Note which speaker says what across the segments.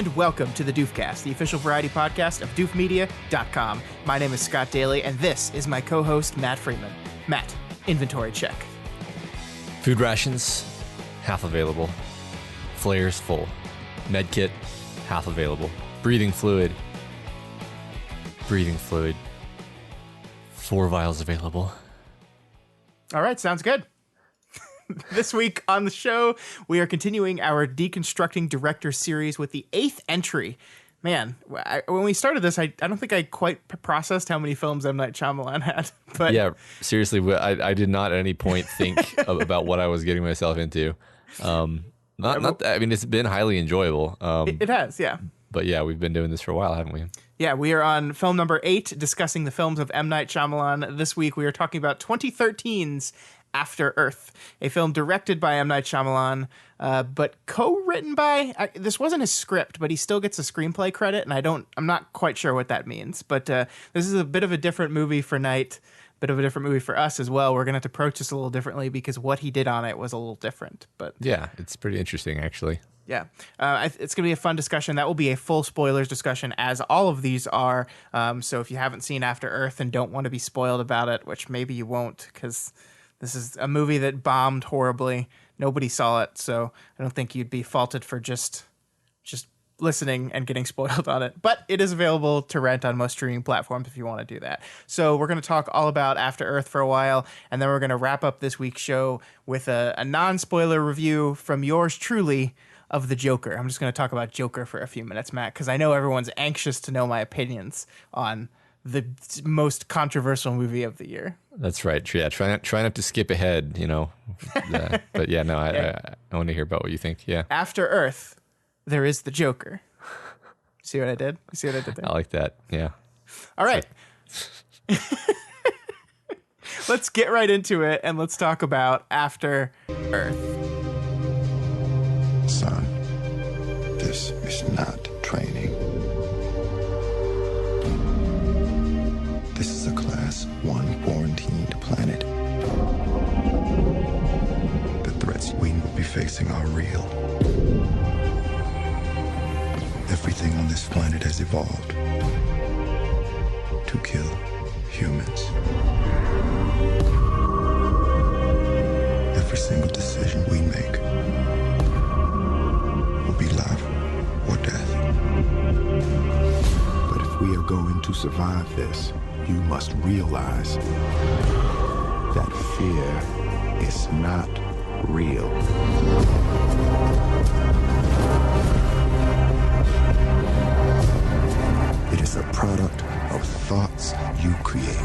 Speaker 1: and welcome to the Doofcast, the official variety podcast of doofmedia.com. My name is Scott Daly, and this is my co-host, Matt Freeman. Matt, inventory check.
Speaker 2: Food rations, half available. Flares full. Medkit, half available. Breathing fluid. 4 vials available.
Speaker 1: All right, sounds good. This week on the show, we are continuing our Deconstructing Director series with the 8th entry. Man, when we started this, I don't think I quite processed how many films M. Night Shyamalan had. But
Speaker 2: yeah, seriously, I did not at any point think about what I was getting myself into. I mean, it's been highly enjoyable.
Speaker 1: It has, yeah.
Speaker 2: But yeah, we've been doing this for a while, haven't we?
Speaker 1: Yeah, we are on film number 8, discussing the films of M. Night Shyamalan. This week, we are talking about 2013's After Earth, a film directed by M. Night Shyamalan, but co-written by, this wasn't his script, but he still gets a screenplay credit, and I'm not quite sure what that means. But this is a bit of a different movie for Night, bit of a different movie for us as well. We're going to have to approach this a little differently because what he did on it was a little different. But
Speaker 2: yeah, it's pretty interesting, actually.
Speaker 1: Yeah, it's going to be a fun discussion. That will be a full spoilers discussion, as all of these are. So if you haven't seen After Earth and don't want to be spoiled about it, which maybe you won't, because this is a movie that bombed horribly. Nobody saw it, so I don't think you'd be faulted for just listening and getting spoiled on it. But it is available to rent on most streaming platforms if you want to do that. So we're going to talk all about After Earth for a while, and then we're going to wrap up this week's show with a non-spoiler review from yours truly of the Joker. I'm just going to talk about Joker for a few minutes, Matt, because I know everyone's anxious to know my opinions on the most controversial movie of the year.
Speaker 2: That's right. Yeah, try not to skip ahead, you know. But yeah, no, I want to hear about what you think. Yeah.
Speaker 1: After Earth, there is the Joker. See what I did? You see what I did there?
Speaker 2: I like that. Yeah.
Speaker 1: All right. Let's get right into it, and let's talk about After Earth.
Speaker 3: Son, this is not training. This is a Class 1 quarantined planet. The threats we will be facing are real. Everything on this planet has evolved to kill humans. Every single decision we make will be life or death. But if we are going to survive this, you must realize that fear is not real. It is a product of thoughts you create.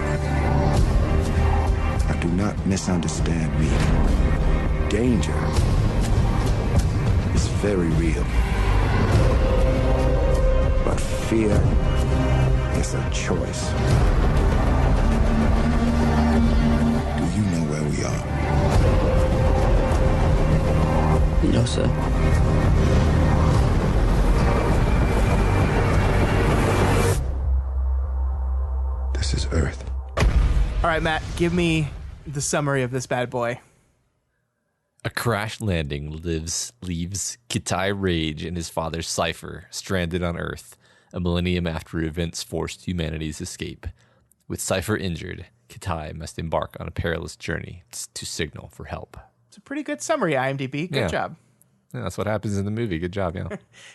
Speaker 3: Now, do not misunderstand me. Danger is very real. But fear is a choice. Do you know where we are?
Speaker 4: No, sir.
Speaker 3: This is Earth.
Speaker 1: All right, Matt, give me the summary of this bad boy.
Speaker 2: A crash landing leaves Kitai Rage and his father Cypher stranded on Earth, a millennium after events forced humanity's escape. With Cypher injured, Kitai must embark on a perilous journey to signal for help.
Speaker 1: It's a pretty good summary, IMDb. Good job.
Speaker 2: Yeah, that's what happens in the movie. Good job, yeah.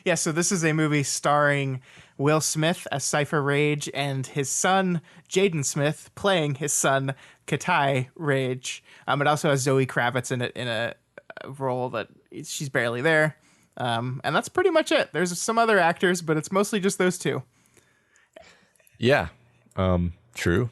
Speaker 1: Yeah, so this is a movie starring Will Smith as Cypher Rage and his son, Jaden Smith, playing his son, Kitai Rage. It also has Zoe Kravitz in it in a role that she's barely there. And that's pretty much it. There's some other actors, but it's mostly just those two.
Speaker 2: Yeah, true.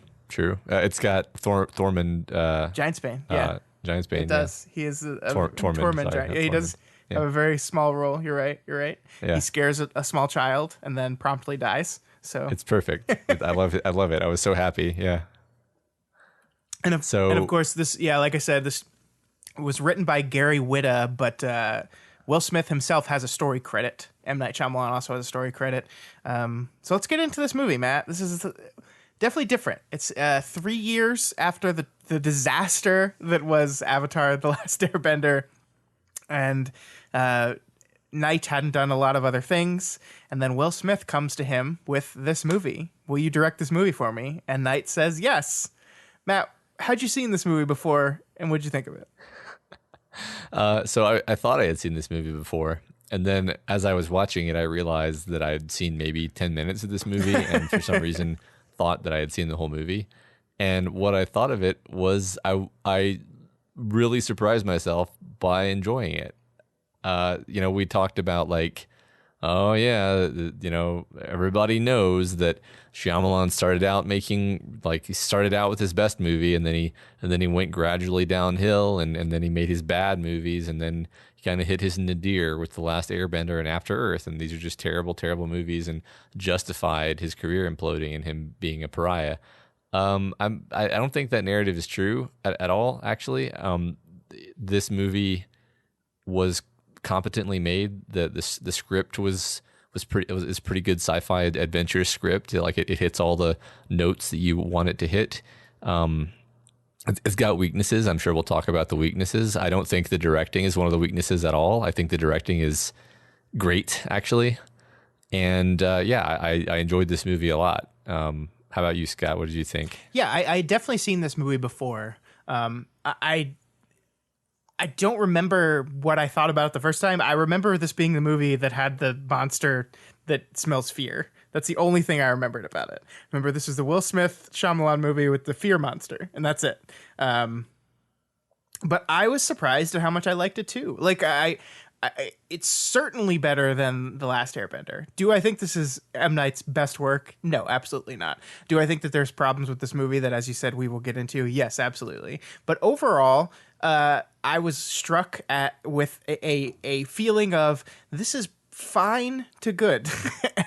Speaker 2: It's got Thormund.
Speaker 1: Giantsbane, yeah.
Speaker 2: Giantsbane,
Speaker 1: it does. Yeah. He is a Tormund giant. Yeah, he does have a very small role. You're right. Yeah. He scares a small child and then promptly dies. So
Speaker 2: it's perfect. I love it. I was so happy. Yeah.
Speaker 1: And of course, this, like I said, this was written by Gary Whitta, but Will Smith himself has a story credit. M. Night Shyamalan also has a story credit. So let's get into this movie, Matt. This is definitely different. It's 3 years after the disaster that was Avatar: The Last Airbender, and Knight hadn't done a lot of other things, and then Will Smith comes to him with this movie. Will you direct this movie for me? And Knight says yes. Matt, had you seen this movie before, and what'd you think of it?
Speaker 2: So I thought I had seen this movie before, and then as I was watching it, I realized that I had seen maybe 10 minutes of this movie, and for some reason thought that I had seen the whole movie. And what I thought of it was I really surprised myself by enjoying it. We talked about like, oh yeah, everybody knows that Shyamalan started out he started out with his best movie, and then he went gradually downhill, and then he made his bad movies, and then he kind of hit his nadir with The Last Airbender and After Earth, and these are just terrible, terrible movies, and justified his career imploding and him being a pariah. I don't think that narrative is true at all. Actually, this movie was competently made. The script was pretty good sci-fi adventure script. Like it hits all the notes that you want it to hit. It's got weaknesses. I'm sure we'll talk about the weaknesses. I don't think the directing is one of the weaknesses at all. I think the directing is great, actually. And I enjoyed this movie a lot. How about you, Scott? What did you think?
Speaker 1: Yeah, I definitely seen this movie before. I don't remember what I thought about it the first time. I remember this being the movie that had the monster that smells fear. That's the only thing I remembered about it. Remember, this is the Will Smith Shyamalan movie with the fear monster, and that's it. But I was surprised at how much I liked it too. Like it's certainly better than The Last Airbender. Do I think this is M. Night's best work? No, absolutely not. Do I think that there's problems with this movie that, as you said, we will get into? Yes, absolutely. But overall, I was struck with a feeling of this is fine to good.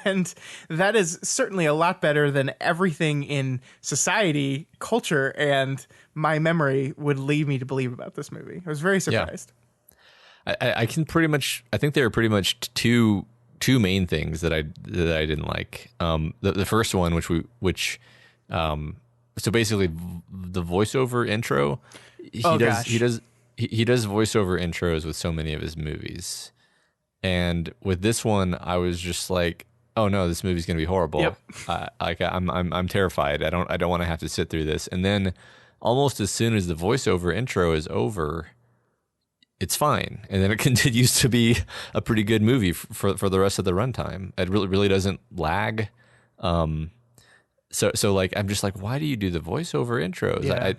Speaker 1: And that is certainly a lot better than everything in society, culture, and my memory would lead me to believe about this movie. I was very surprised.
Speaker 2: Yeah. I think there are pretty much two main things that I didn't like. The first one, so basically the voiceover intro, he does voiceover intros with so many of his movies. And with this one, I was just like, oh no, this movie's going to be horrible.
Speaker 1: Yep.
Speaker 2: I'm terrified. I don't want to have to sit through this. And then almost as soon as the voiceover intro is over, it's fine, and then it continues to be a pretty good movie for the rest of the runtime. It really doesn't lag. So like I'm just like, why do you do the voiceover intros?
Speaker 1: Yeah.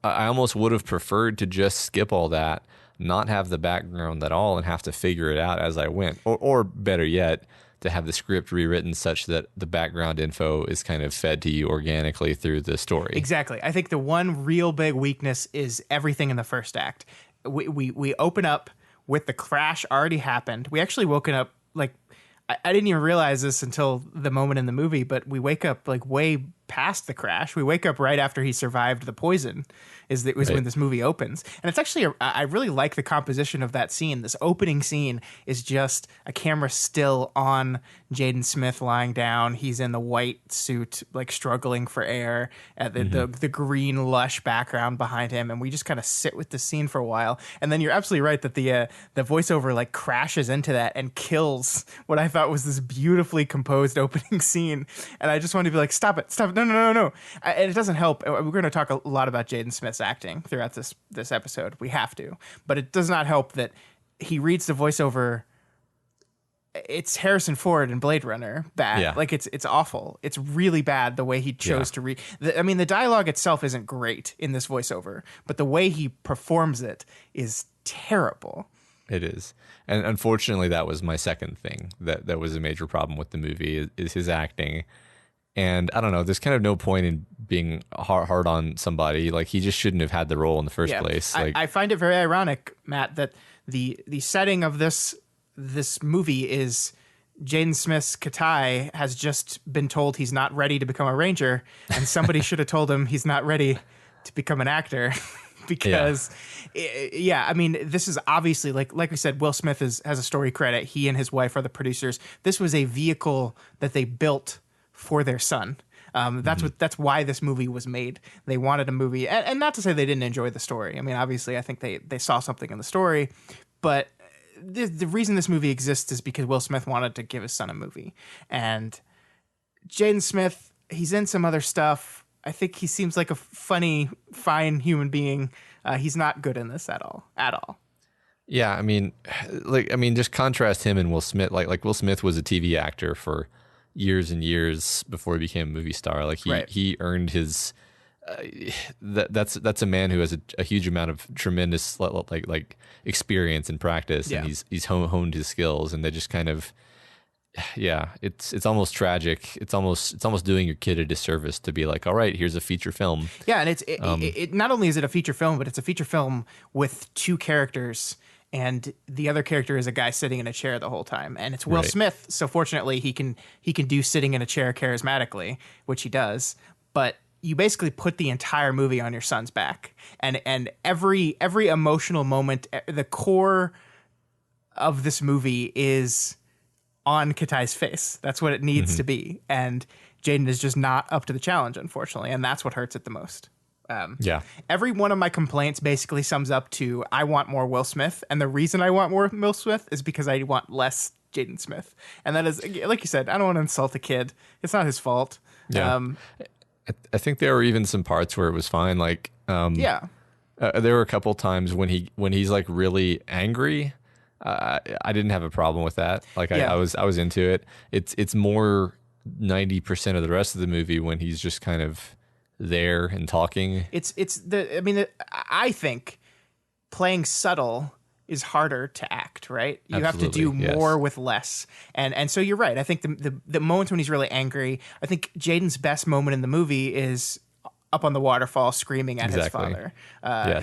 Speaker 2: I almost would have preferred to just skip all that, not have the background at all, and have to figure it out as I went, or better yet, to have the script rewritten such that the background info is kind of fed to you organically through the story.
Speaker 1: Exactly. I think the one real big weakness is everything in the first act. We open up with the crash already happened. We actually woken up like I didn't even realize this until the moment in the movie, but we wake up like way past the crash. We wake up right after he survived the poison right. When this movie opens. And it's actually, I really like the composition of that scene. This opening scene is just a camera still on Jaden Smith lying down. He's in the white suit, like struggling for air, at the green lush background behind him. And we just kind of sit with the scene for a while. And then you're absolutely right that the voiceover like crashes into that and kills what I thought was this beautifully composed opening scene. And I just wanted to be like, stop it. No. And it doesn't help. We're going to talk a lot about Jaden Smith's acting throughout this episode. We have to. But it does not help that he reads the voiceover. It's Harrison Ford in Blade Runner bad. Yeah. Like it's awful. It's really bad the way he chose to read. The dialogue itself isn't great in this voiceover, but the way he performs it is terrible.
Speaker 2: It is. And unfortunately, that was my second thing that was a major problem with the movie is his acting. And I don't know, there's kind of no point in being hard on somebody. Like, he just shouldn't have had the role in the first place. Like,
Speaker 1: I find it very ironic, Matt, that the setting of this movie is Jaden Smith's Katai has just been told he's not ready to become a ranger, and somebody should have told him he's not ready to become an actor. Because, I mean, this is obviously, like we said, Will Smith has a story credit. He and his wife are the producers. This was a vehicle that they built for their son. That's why this movie was made. They wanted a movie, and not to say they didn't enjoy the story. I mean, obviously, I think they saw something in the story, but the reason this movie exists is because Will Smith wanted to give his son a movie. And Jaden Smith, he's in some other stuff. I think he seems like a funny, fine human being. He's not good in this at all.
Speaker 2: Yeah, I mean, just contrast him and Will Smith. Like Will Smith was a TV actor for years and years before he became a movie star. Like he earned his. That's a man who has a huge amount of tremendous like experience and practice, and he's honed his skills, and they just kind of. Yeah, it's almost tragic. It's almost doing your kid a disservice to be like, all right, here's a feature film.
Speaker 1: Yeah, and it not only is it a feature film, but it's a feature film with two characters, and the other character is a guy sitting in a chair the whole time, and it's Will Smith. So fortunately, he can do sitting in a chair charismatically, which he does. But you basically put the entire movie on your son's back, and every emotional moment, the core of this movie is on Kitai's face. That's what it needs to be. And Jaden is just not up to the challenge, unfortunately. And that's what hurts it the most. Every one of my complaints basically sums up to, I want more Will Smith. And the reason I want more Will Smith is because I want less Jaden Smith. And that is, like you said, I don't want to insult a kid. It's not his fault.
Speaker 2: Yeah. I think there were even some parts where it was fine. Like, there were a couple times when he's like really angry. I didn't have a problem with that. Like I was into it. It's more 90% of the rest of the movie when he's just kind of there and talking.
Speaker 1: I think playing subtle is harder to act, right? You have to do more with less. And so you're right. I think the moments when he's really angry, I think Jaden's best moment in the movie is up on the waterfall screaming at his father.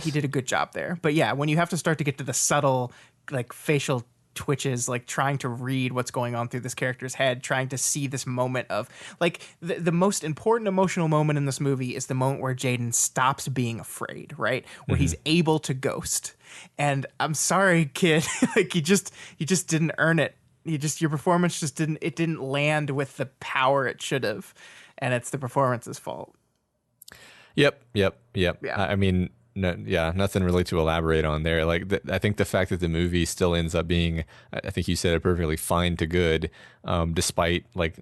Speaker 1: He did a good job there. But yeah, when you have to start to get to the subtle like facial twitches, like trying to read what's going on through this character's head, trying to see this moment of like the most important emotional moment in this movie is the moment where Jaden stops being afraid, right? Where he's able to ghost. And I'm sorry, kid, like you just didn't earn it. Your performance just didn't land with the power it should have. And it's the performance's fault. Yep.
Speaker 2: Yeah. I mean, nothing really to elaborate on there. Like, I think the fact that the movie still ends up being, I think you said it perfectly, fine to good, despite like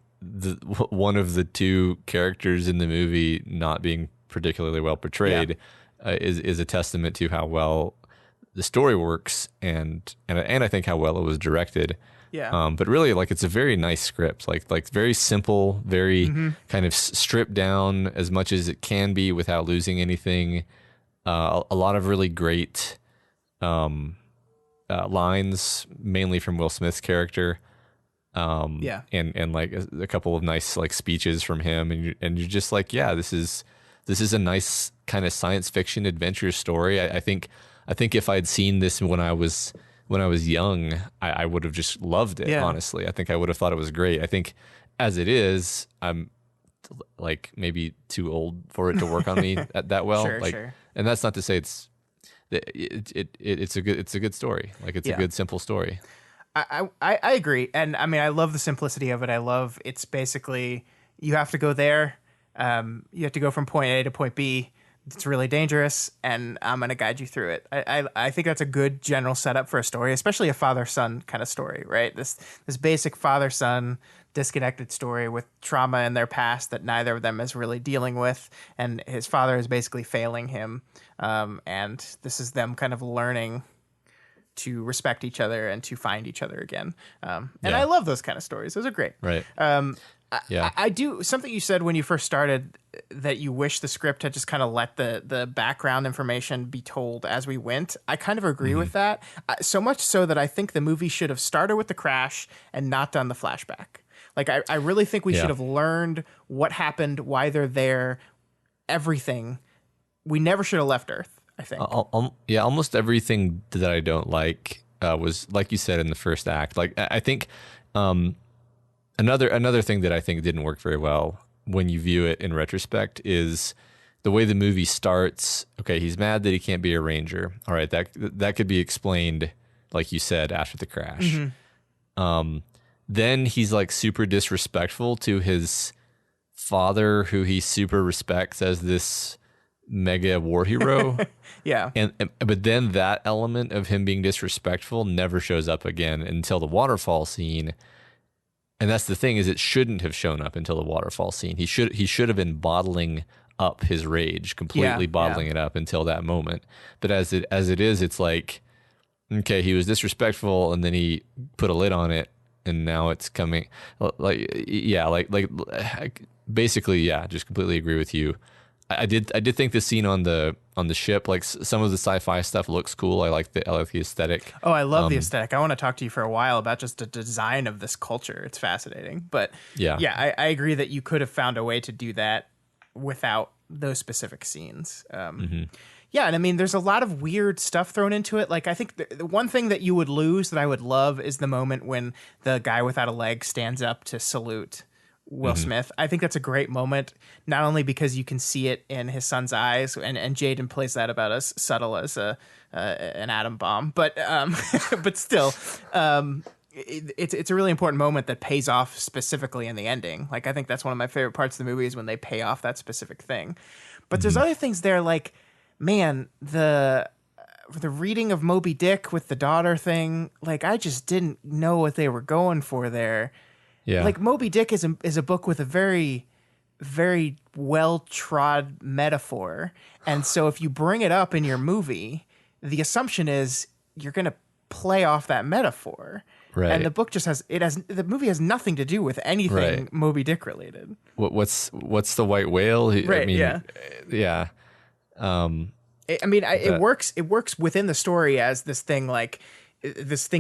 Speaker 2: one of the two characters in the movie not being particularly well portrayed, is a testament to how well the story works and I think how well it was directed.
Speaker 1: Yeah.
Speaker 2: But really, like, it's a very nice script, like very simple, very kind of stripped down as much as it can be without losing anything. A lot of really great lines, mainly from Will Smith's character. And like a couple of nice like speeches from him, and you're just like, yeah, this is a nice kind of science fiction adventure story. I think if I'd seen this when I was young, I would have just loved it. Honestly, I think I would have thought it was great. I think as it is, I'm like maybe too old for it to work on me that well. Sure. And that's not to say it's a good story. Like, it's a good, simple story.
Speaker 1: I agree. And I mean, I love the simplicity of it. I love, it's basically, you have to go there. You have to go from point A to point B. It's really dangerous, and I'm going to guide you through it. I think that's a good general setup for a story, especially a father-son kind of story, right? This basic father-son disconnected story with trauma in their past that neither of them is really dealing with, and his father is basically failing him, and this is them kind of learning to respect each other and to find each other again. And I love those kind of stories. Those are great.
Speaker 2: Right.
Speaker 1: I do something you said when you first started, that you wish the script had just kind of let the background information be told as we went. I kind of agree with that. So much so that I think the movie should have started with the crash and not done the flashback. Like, I really think we should have learned what happened, why they're there, everything. We never should have left Earth, I think.
Speaker 2: Almost everything that I don't like was, like you said, in the first act. Like, I think another thing that I think didn't work very well when you view it in retrospect is the way the movie starts. Okay, he's mad that he can't be a ranger. All right, that could be explained, like you said, after the crash. Then he's like super disrespectful to his father, who he super respects as this mega war hero.
Speaker 1: Yeah.
Speaker 2: But then that element of him being disrespectful never shows up again until the waterfall scene. And that's the thing, is it shouldn't have shown up until the waterfall scene. He should have been bottling up his rage, completely bottling it up until that moment. But as it is, it's like, okay, he was disrespectful and then he put a lid on it and now it's coming basically, just completely agree with you. I did think the scene on the ship, like some of the sci-fi stuff looks cool. I like the aesthetic.
Speaker 1: Oh, I love the aesthetic. I want to talk to you for a while about just the design of this culture. It's fascinating. But I agree that you could have found a way to do that without those specific scenes. Yeah, and I mean, there's a lot of weird stuff thrown into it. Like, I think the one thing that you would lose that I would love is the moment when the guy without a leg stands up to salute Will Smith. I think that's a great moment, not only because you can see it in his son's eyes, and Jaden plays that about as subtle as an atom bomb, but still, it's a really important moment that pays off specifically in the ending. Like, I think that's one of my favorite parts of the movie is when they pay off that specific thing. But there's other things there, like, man, the reading of Moby Dick with the daughter thing, like, I just didn't know what they were going for there. Yeah. Like, Moby Dick is a book with a very, very well-trod metaphor. And so if you bring it up in your movie, the assumption is you're going to play off that metaphor. Right. And the book the movie has nothing to do with anything Moby Dick related.
Speaker 2: What's the white whale?
Speaker 1: Right,
Speaker 2: I mean, yeah.
Speaker 1: It works within the story as this thing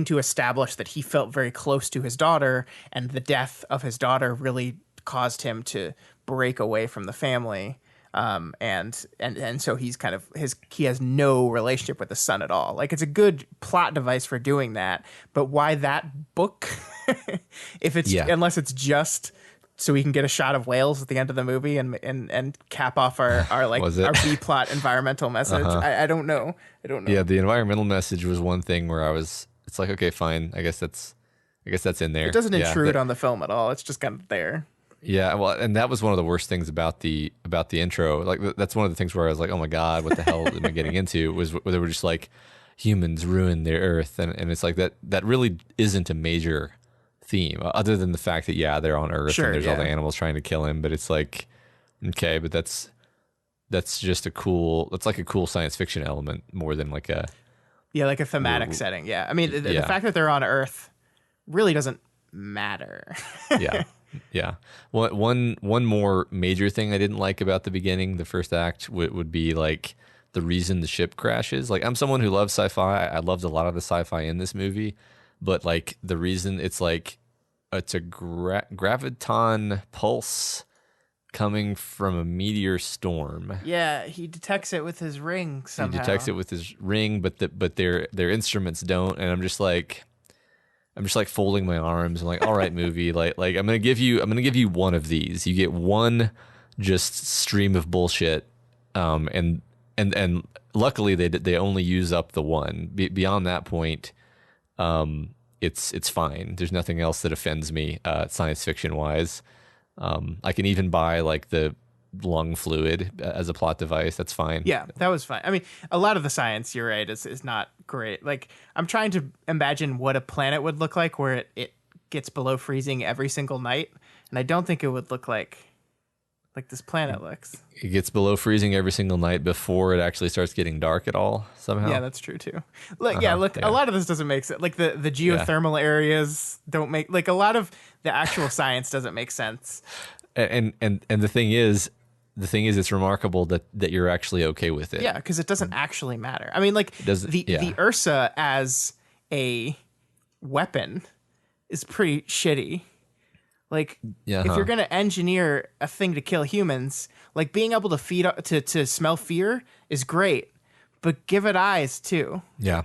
Speaker 1: to establish that he felt very close to his daughter, and the death of his daughter really caused him to break away from the family. And so he's he has no relationship with the son at all. Like, it's a good plot device for doing that, but why that book? Unless it's just so we can get a shot of whales at the end of the movie and cap off our B plot environmental message. I don't know.
Speaker 2: Yeah, the environmental message was one thing where it's like, okay, fine. I guess that's in there.
Speaker 1: It doesn't intrude on the film at all. It's just kind of there.
Speaker 2: Yeah, well, and that was one of the worst things about the intro. Like, that's one of the things where I was like, oh my God, what the hell am I getting into? Was where they were just like, humans ruin their Earth, and it's like that really isn't a major theme, other than the fact that they're on Earth and there's all the animals trying to kill him. But it's like, okay, but that's just a cool science fiction element more than like a
Speaker 1: thematic setting. Yeah, I mean, the fact that they're on Earth really doesn't matter.
Speaker 2: Yeah. One more major thing I didn't like about the beginning, the first act, would be like the reason the ship crashes. Like, I'm someone who loves sci-fi. I loved a lot of the sci-fi in this movie, but like the reason it's a graviton pulse coming from a meteor storm.
Speaker 1: Yeah, he detects it with his ring somehow.
Speaker 2: But their instruments don't, and I'm just like folding my arms. I'm like, all right, movie, like I'm gonna give you one of these. You get one just stream of bullshit, and luckily they only use up the one. Beyond that point, it's fine. There's nothing else that offends me, science fiction wise. I can even buy like the lung fluid as a plot device. That's fine.
Speaker 1: Yeah, that was fine. I mean, a lot of the science, you're right, is not great. Like, I'm trying to imagine what a planet would look like where it gets below freezing every single night, and I don't think it would look like this planet looks.
Speaker 2: It gets below freezing every single night before it actually starts getting dark at all, somehow.
Speaker 1: Yeah, that's true too. A lot of this doesn't make sense. Like, the geothermal areas don't make, like, a lot of the actual science doesn't make sense.
Speaker 2: And the thing is it's remarkable that you're actually okay with it.
Speaker 1: Yeah, because it doesn't actually matter. I mean, like, the Ursa as a weapon is pretty shitty. Like, if you're going to engineer a thing to kill humans, like, being able to to smell fear is great, but give it eyes too. Yeah.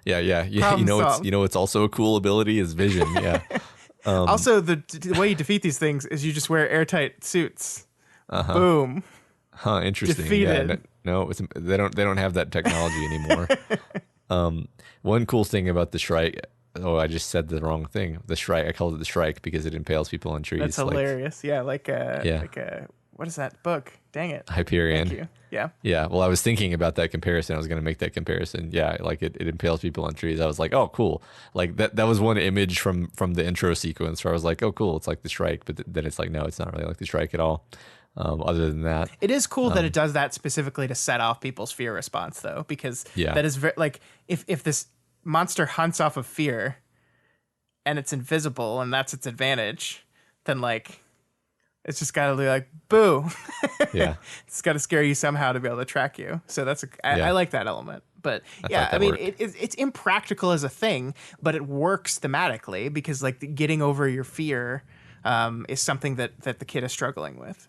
Speaker 2: It's also a cool ability is vision. Yeah.
Speaker 1: Also, the way you defeat these things is you just wear airtight suits. Boom.
Speaker 2: Interesting.
Speaker 1: Defeated.
Speaker 2: Yeah, no, they don't have that technology anymore. One cool thing about the Shrike. Oh, I just said the wrong thing. The Shrike. I called it the Shrike because it impales people on trees.
Speaker 1: That's hilarious. Like a what is that book? Dang it.
Speaker 2: Hyperion.
Speaker 1: Thank you. Yeah.
Speaker 2: Yeah. Well, I was thinking about that comparison. I was going to make that comparison. Yeah. Like it impales people on trees. I was like, oh, cool. Like that was one image from the intro sequence where I was like, oh, cool. It's like the Strike. But then it's like, no, it's not really like the Strike at all. Other than that,
Speaker 1: it is cool that it does that specifically to set off people's fear response, though, because that is very, like, if this monster hunts off of fear and it's invisible and that's its advantage, then like it's just got to be like, boo.
Speaker 2: Yeah.
Speaker 1: It's got to scare you somehow to be able to track you. So I like that element. But I mean, it's impractical as a thing, but it works thematically because like getting over your fear is something that the kid is struggling with.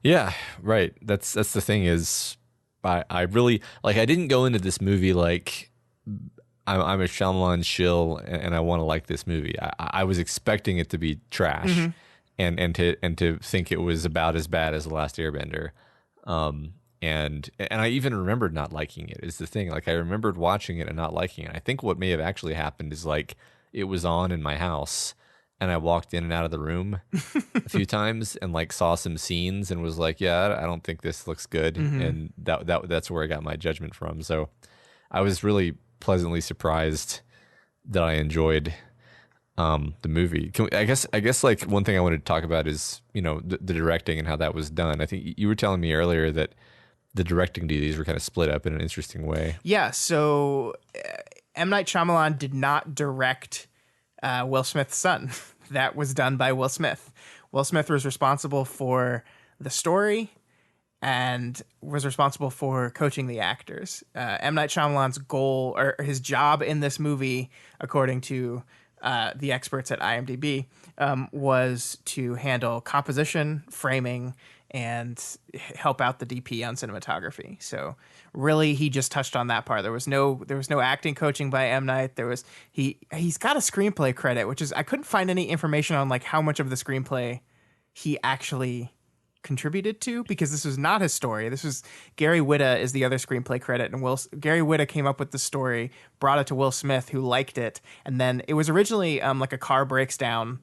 Speaker 2: Yeah, right. That's the thing is I really like, I didn't go into this movie like I'm a Shyamalan shill and I want to like this movie. I was expecting it to be trash and to think it was about as bad as The Last Airbender. And I even remembered not liking it is the thing. Like I remembered watching it and not liking it. I think what may have actually happened is like it was on in my house and I walked in and out of the room a few times and like saw some scenes and was like, yeah, I don't think this looks good. And that's where I got my judgment from. So I was really pleasantly surprised that I enjoyed the movie. I guess like one thing I wanted to talk about is, you know, the directing and how that was done. I think you were telling me earlier that the directing duties were kind of split up in an interesting way.
Speaker 1: Yeah. So M. Night Shyamalan did not direct Will Smith's son. That was done by Will Smith. Will Smith was responsible for the story and was responsible for coaching the actors. M. Night Shyamalan's goal or his job in this movie, according to the experts at IMDb, was to handle composition, framing, and help out the DP on cinematography. So really, he just touched on that part. There was no acting coaching by M. Night. He's got a screenplay credit, which is I couldn't find any information on like how much of the screenplay he actually contributed to, because this was not his story. This was Gary Whitta is the other screenplay credit, and Gary Whitta came up with the story, brought it to Will Smith, who liked it, and then it was originally like a car breaks down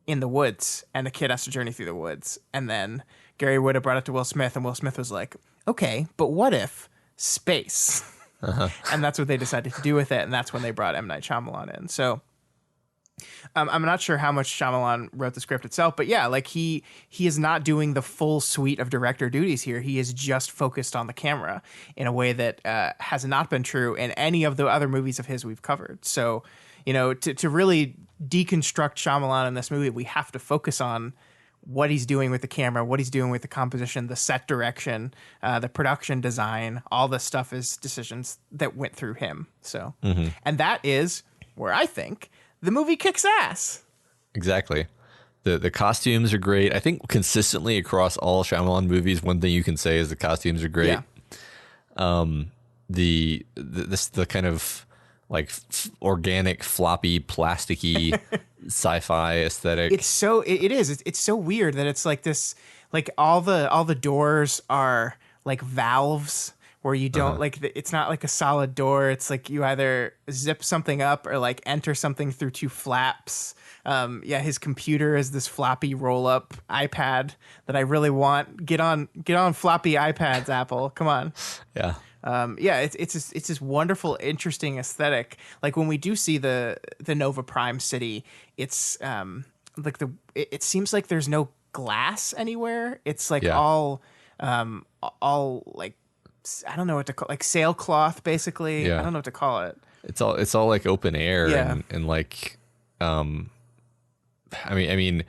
Speaker 1: in the woods, and the kid has to journey through the woods, and then Gary Whitta brought it to Will Smith, and Will Smith was like, okay, but what if space? And that's what they decided to do with it, and that's when they brought M. Night Shyamalan in. So I'm not sure how much Shyamalan wrote the script itself, but yeah, like he is not doing the full suite of director duties here. He is just focused on the camera in a way that has not been true in any of the other movies of his we've covered. So, you know, to really deconstruct Shyamalan in this movie, we have to focus on what he's doing with the camera, what he's doing with the composition, the set direction, the production design. All this stuff is decisions that went through him. So, and that is where I think the movie kicks ass. Exactly.
Speaker 2: The costumes are great. I think consistently across all Shyamalan movies, one thing you can say is the costumes are great. Yeah. The kind of like organic, floppy, plasticky sci-fi aesthetic.
Speaker 1: It's so it's so weird that it's like this, like all the doors are like valves where you don't it's not like a solid door. It's like you either zip something up or like enter something through two flaps. His computer is this floppy roll up iPad that I really want. Get on floppy iPads, Apple. Come on.
Speaker 2: Yeah.
Speaker 1: It's this wonderful, interesting aesthetic. Like when we do see the Nova Prime city, it's like it seems like there's no glass anywhere. It's like all like, I don't know what to call, like sailcloth basically. Yeah. I don't know what to call it.
Speaker 2: It's all like open air and like I mean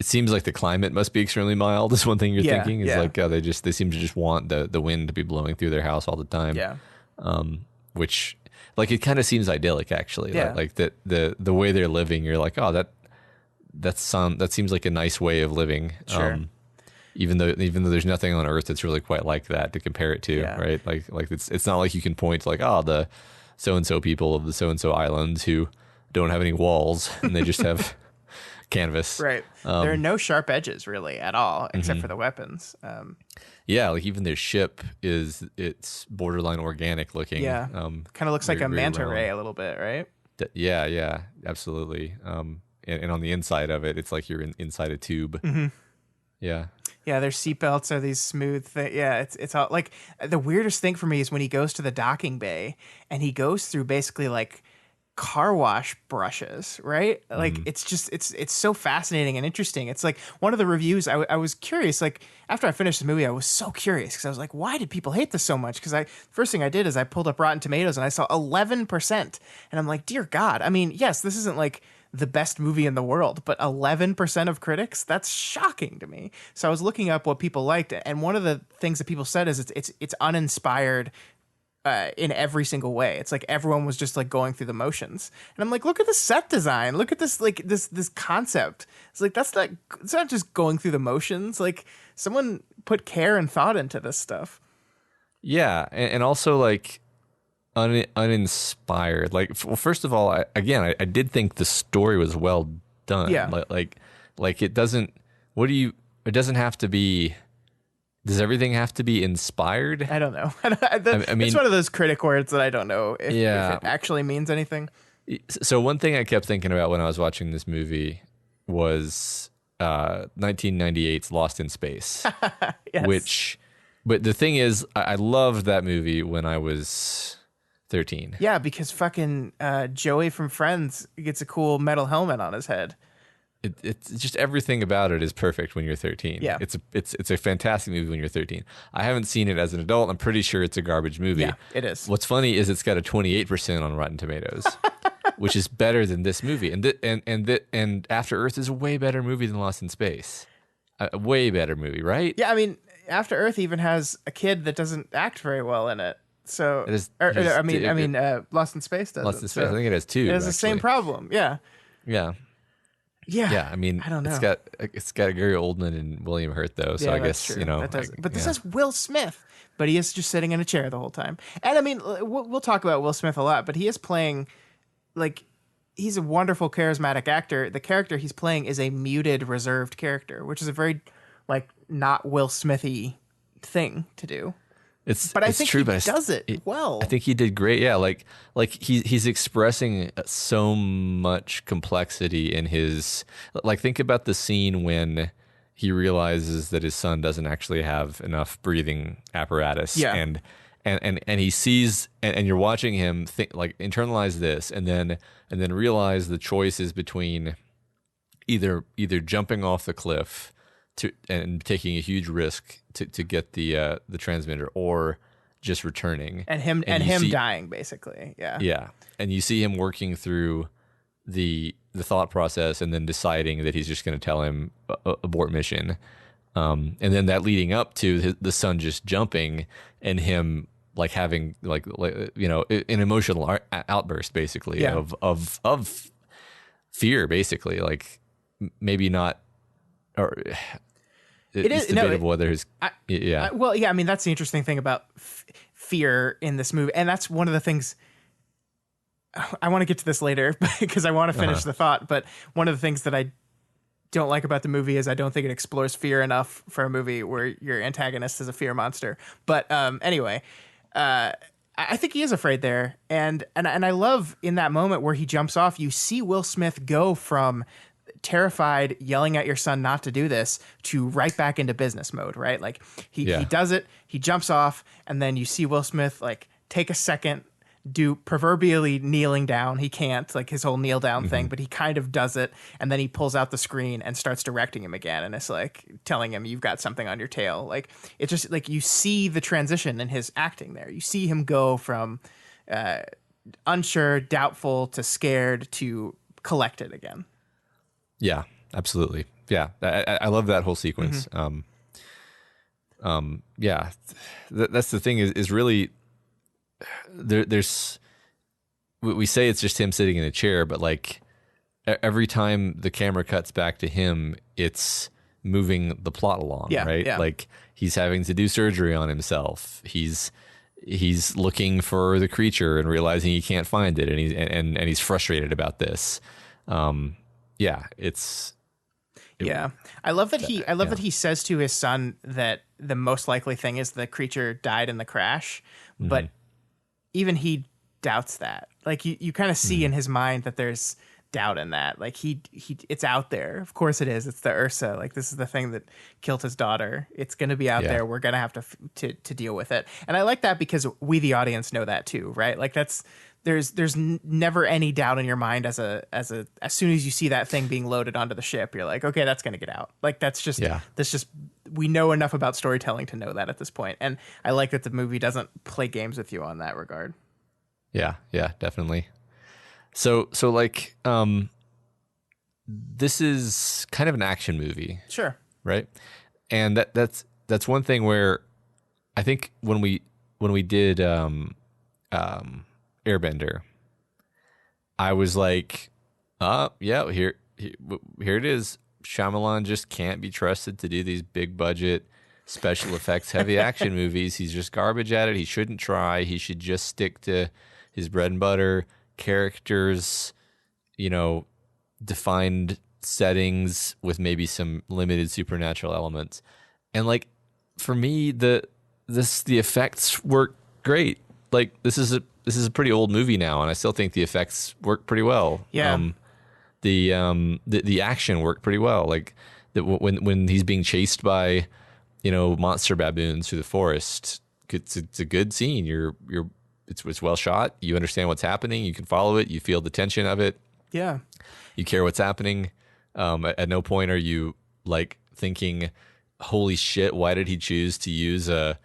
Speaker 2: it seems like the climate must be extremely mild. Is one thing you're thinking. Is like they seem to just want the wind to be blowing through their house all the time.
Speaker 1: Yeah.
Speaker 2: Which like it kind of seems idyllic actually.
Speaker 1: Yeah.
Speaker 2: Like the way they're living, you're like, oh, that seems like a nice way of living.
Speaker 1: Sure.
Speaker 2: Even though there's nothing on Earth that's really quite like that to compare it to, right? Like it's not like you can point to like, oh, the so and so people of the so and so islands who don't have any walls and they just have canvas.
Speaker 1: Right. There are no sharp edges really at all, except for the weapons.
Speaker 2: Like even their ship it's borderline organic looking.
Speaker 1: Yeah. Kind of looks like a manta ray a little bit, right?
Speaker 2: Yeah, absolutely. And on the inside of it, it's like you're inside a tube.
Speaker 1: Mm-hmm.
Speaker 2: Yeah.
Speaker 1: Yeah, their seatbelts are these smooth yeah, it's all like the weirdest thing for me is when he goes to the docking bay and he goes through basically like car wash brushes, right? Like it's just it's so fascinating and interesting. It's like one of the reviews I was curious, like after I finished the movie I was so curious because I was like, why did people hate this so much? Because I first thing I did is I pulled up Rotten Tomatoes and I saw 11%, and I'm like, dear God. I mean, yes, this isn't like the best movie in the world, but 11% of critics, that's shocking to me. So I was looking up what people liked, and one of the things that people said is it's uninspired in every single way. It's like everyone was just like going through the motions, and I'm like, look at the set design, look at this, like this concept. It's like it's not just going through the motions. Like someone put care and thought into this stuff.
Speaker 2: Yeah, and also like uninspired. Like, well, first of all, I did think the story was well done.
Speaker 1: Yeah.
Speaker 2: Like it doesn't. What do you? It doesn't have to be. Does everything have to be inspired?
Speaker 1: I don't know.
Speaker 2: I mean,
Speaker 1: it's one of those critic words that I don't know if it actually means anything.
Speaker 2: So one thing I kept thinking about when I was watching this movie was 1998's Lost in Space,
Speaker 1: Yes.
Speaker 2: But the thing is, I loved that movie when I was 13.
Speaker 1: Yeah, because fucking Joey from Friends gets a cool metal helmet on his head.
Speaker 2: It's just everything about it is perfect when you're 13.
Speaker 1: Yeah.
Speaker 2: It's a fantastic movie when you're 13. I haven't seen it as an adult. I'm pretty sure it's a garbage movie.
Speaker 1: Yeah, it is.
Speaker 2: What's funny is it's got a 28% on Rotten Tomatoes, which is better than this movie. And After Earth is a way better movie than Lost in Space. A way better movie, right?
Speaker 1: Yeah, I mean, After Earth even has a kid that doesn't act very well in it. So Lost in Space does.
Speaker 2: Lost in Space. I think it has two.
Speaker 1: It has the same problem. Yeah.
Speaker 2: Yeah.
Speaker 1: Yeah.
Speaker 2: Yeah. I mean,
Speaker 1: I don't know.
Speaker 2: It's got Gary Oldman and William Hurt though. So I guess,
Speaker 1: true.
Speaker 2: you know,
Speaker 1: but this is Will Smith, but he is just sitting in a chair the whole time. And I mean, we'll talk about Will Smith a lot, but he is playing like, he's a wonderful, charismatic actor. The character he's playing is a muted, reserved character, which is a very like not Will Smithy thing to do. But I think he does it well.
Speaker 2: I think he did great. Yeah, like he's expressing so much complexity in his. Like, think about the scene when he realizes that his son doesn't actually have enough breathing apparatus.
Speaker 1: Yeah.
Speaker 2: And he sees, and you're watching him think, like, internalize this, and then realize the choices between either jumping off the cliff and taking a huge risk to get the transmitter, or just returning
Speaker 1: and him dying, basically. Yeah.
Speaker 2: And you see him working through the thought process, and then deciding that he's just going to tell him abort mission, and then that leading up to the son just jumping, and him like having like you know, an emotional outburst, basically. Of fear, basically. Like, maybe not, or it's debatable whether his I mean, that's the interesting thing about fear in this movie, and that's one of the things I want to get to this later because I want to finish the thought. But one of the things that I don't like about the movie is I don't think it explores fear enough for a movie where your antagonist is a fear monster. But anyway, I think he is afraid there, and I love in that moment where he jumps off. You see Will Smith go from terrified, yelling at your son not to do this, to right back into business mode, right? Like he does it, he jumps off, and then you see Will Smith like take a second, do proverbially kneeling down. He can't, like his whole kneel down thing, but he kind of does it, and then he pulls out the screen and starts directing him again, and it's like telling him, you've got something on your tail. Like, it's just like you see the transition in his acting there. You see him go from unsure, doubtful, to scared, to collected again. Yeah, absolutely. Yeah, I love that whole sequence. Yeah, that's the thing is really there's we say it's just him sitting in a chair, but like every time the camera cuts back to him, it's moving the plot along, right?
Speaker 1: Yeah.
Speaker 2: Like he's having to do surgery on himself. He's looking for the creature and realizing he can't find it, and he's frustrated about this. Yeah,
Speaker 1: I love that that he says to his son that the most likely thing is the creature died in the crash, but even he doubts that. Like you kind of see in his mind that there's doubt in that. Like it's out there. Of course it is. It's the Ursa. Like this is the thing that killed his daughter. It's going to be out there. We're going to have to deal with it. And I like that because we, the audience, know that too, right? Like there's never any doubt in your mind as soon as you see that thing being loaded onto the ship, you're like, okay, that's going to get out. Like that's just we know enough about storytelling to know that at this point. And I like that the movie doesn't play games with you on that regard.
Speaker 2: Yeah, definitely. So like, this is kind of an action movie.
Speaker 1: Sure.
Speaker 2: Right. And that's one thing where I think when we did, Airbender, I was like, yeah, here it is. Shyamalan just can't be trusted to do these big budget special effects heavy action movies. He's just garbage at it. He shouldn't try. He should just stick to his bread and butter characters, defined settings with maybe some limited supernatural elements. And like for me, the effects work great. Like this is a pretty old movie now, and I still think the effects work pretty well.
Speaker 1: Yeah.
Speaker 2: The action worked pretty well. Like when he's being chased by, monster baboons through the forest, it's a good scene. It's well shot. You understand what's happening. You can follow it. You feel the tension of it.
Speaker 1: Yeah.
Speaker 2: You care what's happening. At no point are you like thinking, "Holy shit! Why did he choose to use a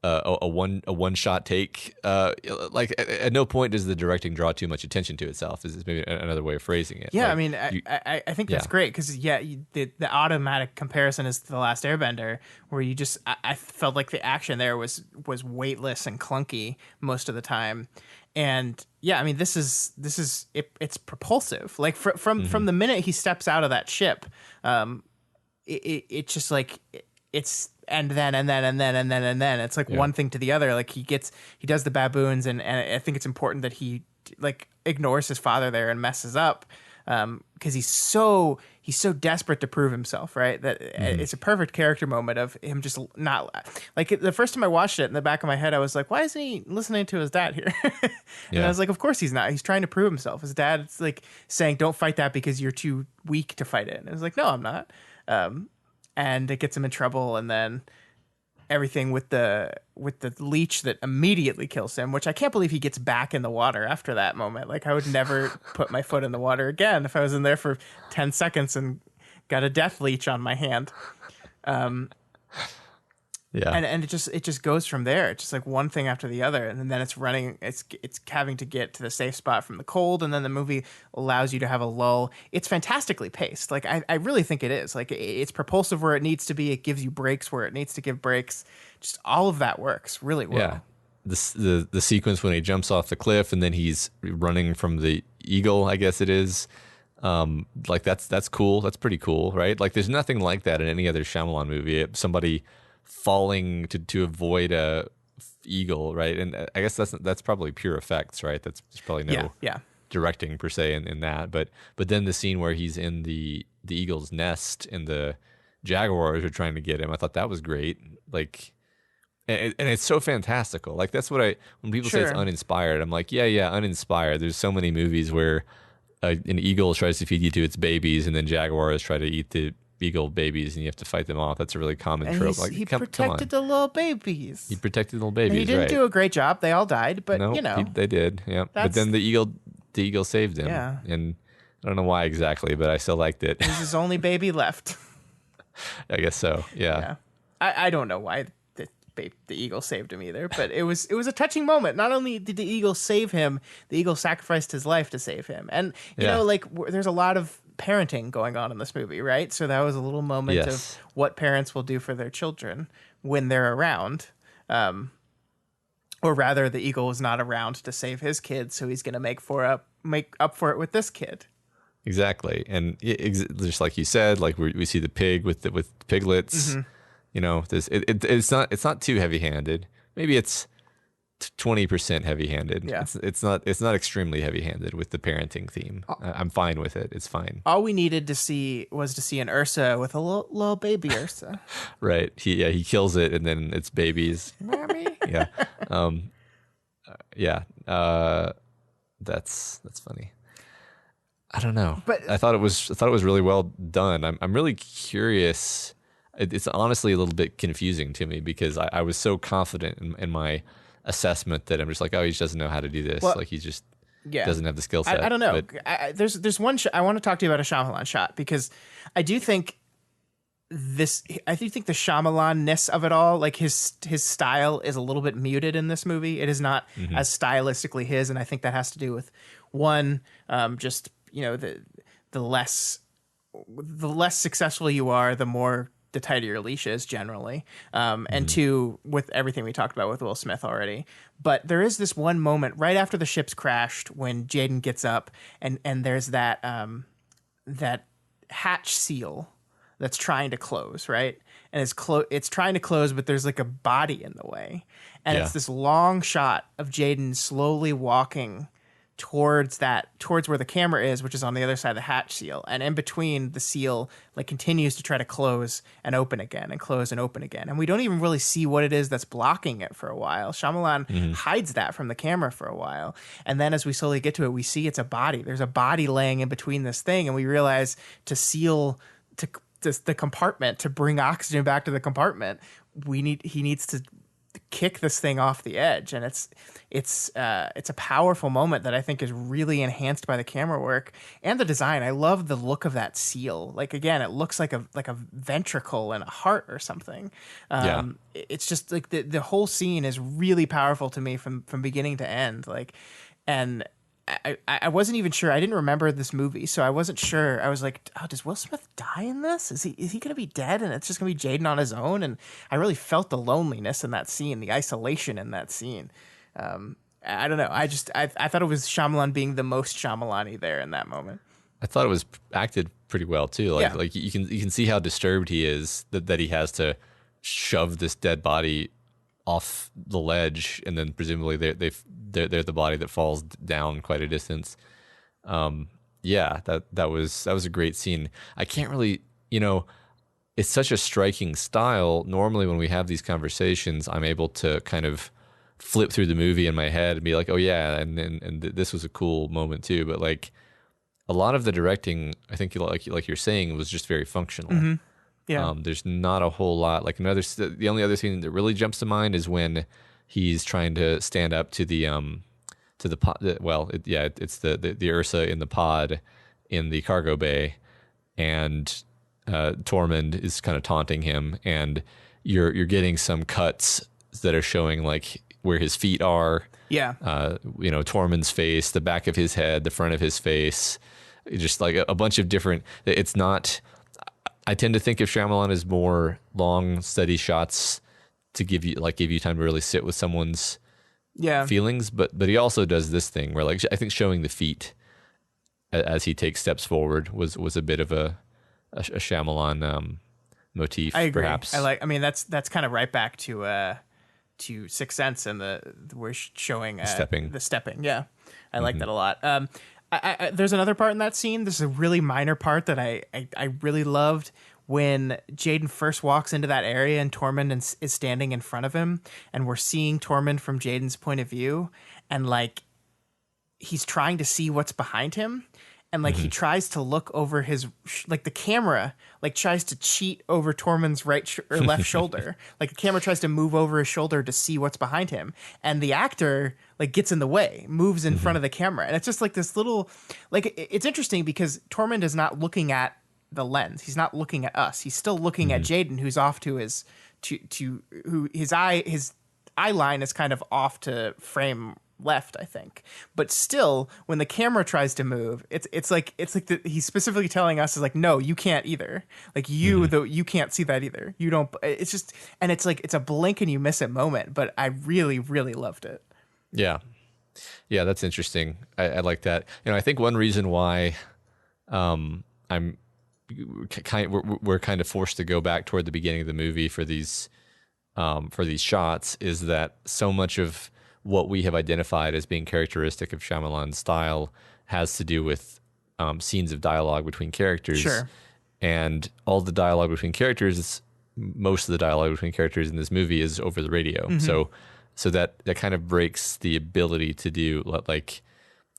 Speaker 2: one shot take?" Like at no point does the directing draw too much attention to itself. Is maybe another way of phrasing it.
Speaker 1: Yeah,
Speaker 2: like,
Speaker 1: I mean, I think that's great because the automatic comparison is to The Last Airbender, where you just I felt like the action there was weightless and clunky most of the time, and yeah, I mean this is it's propulsive. Like from the minute he steps out of that ship, it's just like it's. And then it's like one thing to the other. Like he does the baboons, and I think it's important that he like ignores his father there and messes up because he's so desperate to prove himself, right? That it's a perfect character moment of him just not like the first time I watched it in the back of my head, I was like, why isn't he listening to his dad here? And I was like, of course he's not. He's trying to prove himself. His dad's like saying, don't fight that because you're too weak to fight it. And I was like, no, I'm not. And it gets him in trouble, and then everything with the leech that immediately kills him, which I can't believe he gets back in the water after that moment. Like I would never put my foot in the water again if I was in there for 10 seconds and got a death leech on my hand. And it just goes from there. It's just like one thing after the other, and then it's running. It's having to get to the safe spot from the cold, and then the movie allows you to have a lull. It's fantastically paced. Like I really think it is. Like it's propulsive where it needs to be. It gives you breaks where it needs to give breaks. Just all of that works really well.
Speaker 2: Yeah. The sequence when he jumps off the cliff and then he's running from the eagle, I guess it is. Like that's cool. That's pretty cool, right? Like there's nothing like that in any other Shyamalan movie. Somebody falling to avoid a eagle, right? And I guess that's probably pure effects, right? There's probably no directing per se in that. But then the scene where he's in the eagle's nest and the jaguars are trying to get him, I thought that was great. Like, and it's so fantastical. Like that's what when people say it's uninspired, I'm like, yeah, uninspired. There's so many movies where an eagle tries to feed you to its babies, and then jaguars try to eat the eagle babies, and you have to fight them off. That's a really common trope. Like
Speaker 1: he protected the little babies.
Speaker 2: He protected the little babies.
Speaker 1: And he didn't do a great job. They all died, but
Speaker 2: they did. Yeah, but then the eagle saved him. Yeah, and I don't know why exactly, but I still liked it.
Speaker 1: He was his only baby left.
Speaker 2: I guess so. Yeah.
Speaker 1: I don't know why the eagle saved him either, but it was a touching moment. Not only did the eagle save him, the eagle sacrificed his life to save him, and you know, like there's a lot of parenting going on in this movie, right? So that was a little moment of what parents will do for their children when they're around. Or rather, the eagle was not around to save his kid, so he's going to make up for it with this kid.
Speaker 2: Exactly, and just like you said, like we see the pig with piglets. Mm-hmm. You know, it's not too heavy-handed. Maybe it's 20% heavy-handed.
Speaker 1: Yeah.
Speaker 2: It's not extremely heavy-handed with the parenting theme. I'm fine with it. It's fine.
Speaker 1: All we needed to see was an Ursa with a little baby Ursa.
Speaker 2: Right. He kills it, and then it's babies.
Speaker 1: Mommy.
Speaker 2: Yeah. That's funny. I don't know.
Speaker 1: But
Speaker 2: I thought it was really well done. I'm really curious. It's honestly a little bit confusing to me because I was so confident in my assessment that I'm just like, oh, he just doesn't know how to do this.
Speaker 1: Well,
Speaker 2: like he just
Speaker 1: yeah.
Speaker 2: doesn't have the skill set.
Speaker 1: I don't know.
Speaker 2: But
Speaker 1: There's one I want to talk to you about a Shyamalan shot because I do think I do think the Shyamalan-ness of it all, like his style is a little bit muted in this movie. It is not as stylistically his, and I think that has to do with one, just the less successful you are, the more the tighter your leash is generally, and two, with everything we talked about with Will Smith already. But there is this one moment right after the ship's crashed when Jaden gets up and there's that that hatch seal that's trying to close, right? And it's trying to close, but there's like a body in the way. And it's this long shot of Jaden slowly walking towards where the camera is, which is on the other side of the hatch seal. And in between, the seal like continues to try to close and open again and close and open again. And we don't even really see what it is that's blocking it for a while. Shyamalan hides that from the camera for a while. And then as we slowly get to it, we see it's a body. There's a body laying in between this thing. And we realize to seal the compartment, to bring oxygen back to the compartment, he needs to kick this thing off the edge. And it's a powerful moment that I think is really enhanced by the camera work and the design. I love the look of that seal. Like, again, it looks like a ventricle and a heart or something. It's just like the whole scene is really powerful to me from beginning to end. Like, and I wasn't even sure. I didn't remember this movie, so I wasn't sure. I was like, oh, does Will Smith die in this? Is he going to be dead and it's just going to be Jaden on his own? And I really felt the loneliness in that scene, the isolation in that scene. I don't know. I thought it was Shyamalan being the most Shyamalan-y there in that moment.
Speaker 2: I thought it was acted pretty well too. Like you can see how disturbed he is that he has to shove this dead body off the ledge, and then presumably they're the body that falls down quite a distance. That was a great scene. I can't really, it's such a striking style. Normally when we have these conversations, I'm able to kind of flip through the movie in my head and be like, oh yeah, and this was a cool moment too. But like a lot of the directing, I think like you're saying, was just very functional.
Speaker 1: Mm-hmm. Yeah.
Speaker 2: There's not a whole lot. Like the only other scene that really jumps to mind is when he's trying to stand up to the pod. It's the Ursa in the pod in the cargo bay, and Tormund is kind of taunting him, and you're getting some cuts that are showing like where his feet are.
Speaker 1: Yeah.
Speaker 2: Tormund's face, the back of his head, the front of his face, just like a bunch of different. It's not. I tend to think of Shyamalan as more long, steady shots to give you time to really sit with someone's feelings. But he also does this thing where, like, I think showing the feet as he takes steps forward was a bit of a Shyamalan motif.
Speaker 1: I agree.
Speaker 2: Perhaps.
Speaker 1: That's kind of right back to Sixth Sense and we're showing the stepping. Yeah, I like that a lot. There's another part in that scene. This is a really minor part that I really loved when Jaden first walks into that area and Tormund is standing in front of him, and we're seeing Tormund from Jaden's point of view, and like he's trying to see what's behind him, and like he tries to look over his the camera like tries to cheat over Tormund's right or left shoulder. Like the camera tries to move over his shoulder to see what's behind him, and the actor like gets in the way, moves in front of the camera, and it's just like this little like it's interesting because Tormund is not looking at the lens. He's not looking at us. He's still looking at Jaden, who's off to who his eye line is kind of off to frame left, I think. But still, when the camera tries to move, it's like he's specifically telling us is like, no, you can't either. Like you can't see that either. You don't. It's just, and it's like it's a blink and you miss it moment. But I really, really loved it.
Speaker 2: Yeah, that's interesting. I like that. I think one reason why we're kind of forced to go back toward the beginning of the movie for these shots is that so much of what we have identified as being characteristic of Shyamalan's style has to do with scenes of dialogue between characters.
Speaker 1: Sure.
Speaker 2: And all the dialogue between characters, most of the dialogue between characters in this movie is over the radio. Mm-hmm. So that kind of breaks the ability to do like,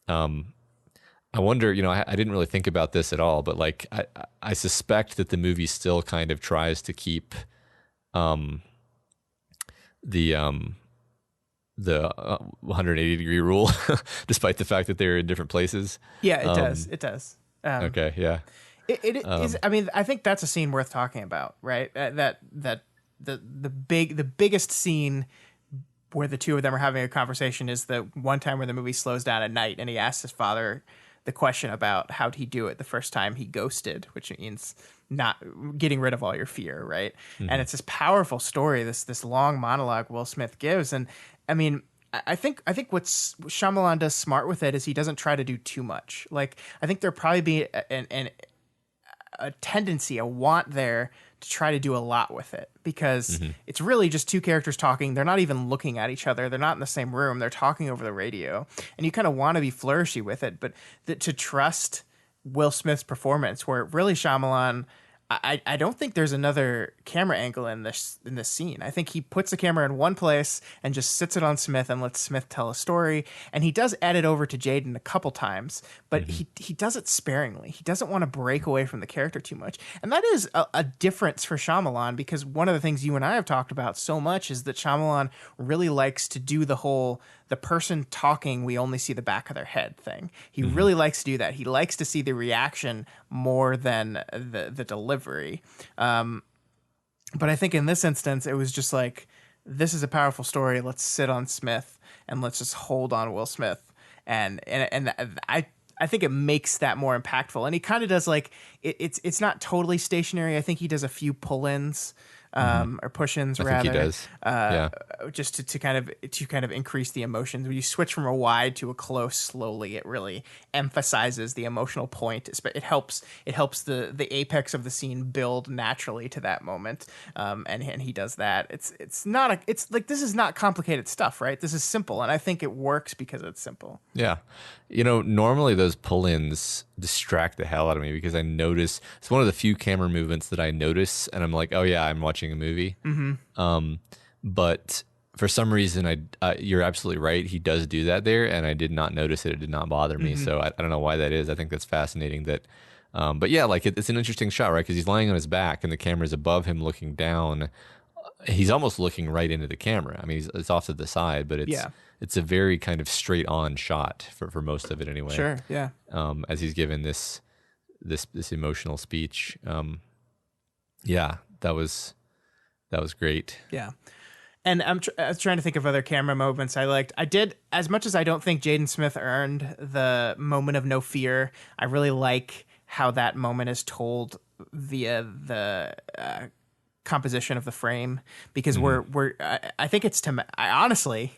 Speaker 2: I I wonder, I didn't really think about this at all, but like I suspect that the movie still kind of tries to keep the 180-degree rule, despite the fact that they're in different places.
Speaker 1: Yeah, it does. It does.
Speaker 2: Okay, yeah.
Speaker 1: It is. I mean, I think that's a scene worth talking about, right? That the biggest scene where the two of them are having a conversation is the one time where the movie slows down at night, and he asks his father the question about how'd he do it the first time he ghosted, which means not getting rid of all your fear, right? Mm-hmm. And it's this powerful story, this long monologue Will Smith gives, and I mean, I think what Shyamalan does smart with it is he doesn't try to do too much. Like, I think there'll probably be a tendency, a want there to try to do a lot with it, because it's really just two characters talking. They're not even looking at each other. They're not in the same room. They're talking over the radio, and you kind of want to be flourishy with it, but to trust Will Smith's performance, where really Shyamalan, I don't think there's another camera angle in this scene. I think he puts the camera in one place and just sits it on Smith and lets Smith tell a story. And he does edit over to Jaden a couple times, but he does it sparingly. He doesn't want to break away from the character too much. And that is a difference for Shyamalan, because one of the things you and I have talked about so much is that Shyamalan really likes to do the person talking, we only see the back of their head thing. He really likes to do that. He likes to see the reaction more than the delivery. But I think in this instance, it was just like, this is a powerful story. Let's sit on Smith and let's just hold on Will Smith. And I think it makes that more impactful. And he kind of does, like, it's not totally stationary. I think he does a few pull-ins. Or push-ins, rather. I think he does. Just to kind of increase the emotions. When you switch from a wide to a close slowly, it really emphasizes the emotional point. It helps the apex of the scene build naturally to that moment. And he does that. It's like, this is not complicated stuff, right? This is simple, and I think it works because it's simple.
Speaker 2: Yeah. Normally those pull-ins distract the hell out of me, because I notice it's one of the few camera movements that I notice and I'm like, oh yeah, I'm watching a movie. But for some reason, you're absolutely right. He does do that there, and I did not notice it. It did not bother me. So I don't know why that is. I think that's fascinating. But yeah, like it's an interesting shot, right? Because he's lying on his back and the camera's above him looking down. He's almost looking right into the camera. I mean, it's off to the side, but it's a very kind of straight on shot for most of it anyway.
Speaker 1: Sure, yeah.
Speaker 2: As he's given this emotional speech. Yeah, that was great.
Speaker 1: Yeah. And I was trying to think of other camera moments I liked. I did, as much as I don't think Jaden Smith earned the moment of no fear, I really like how that moment is told via the composition of the frame, because I think it's honestly,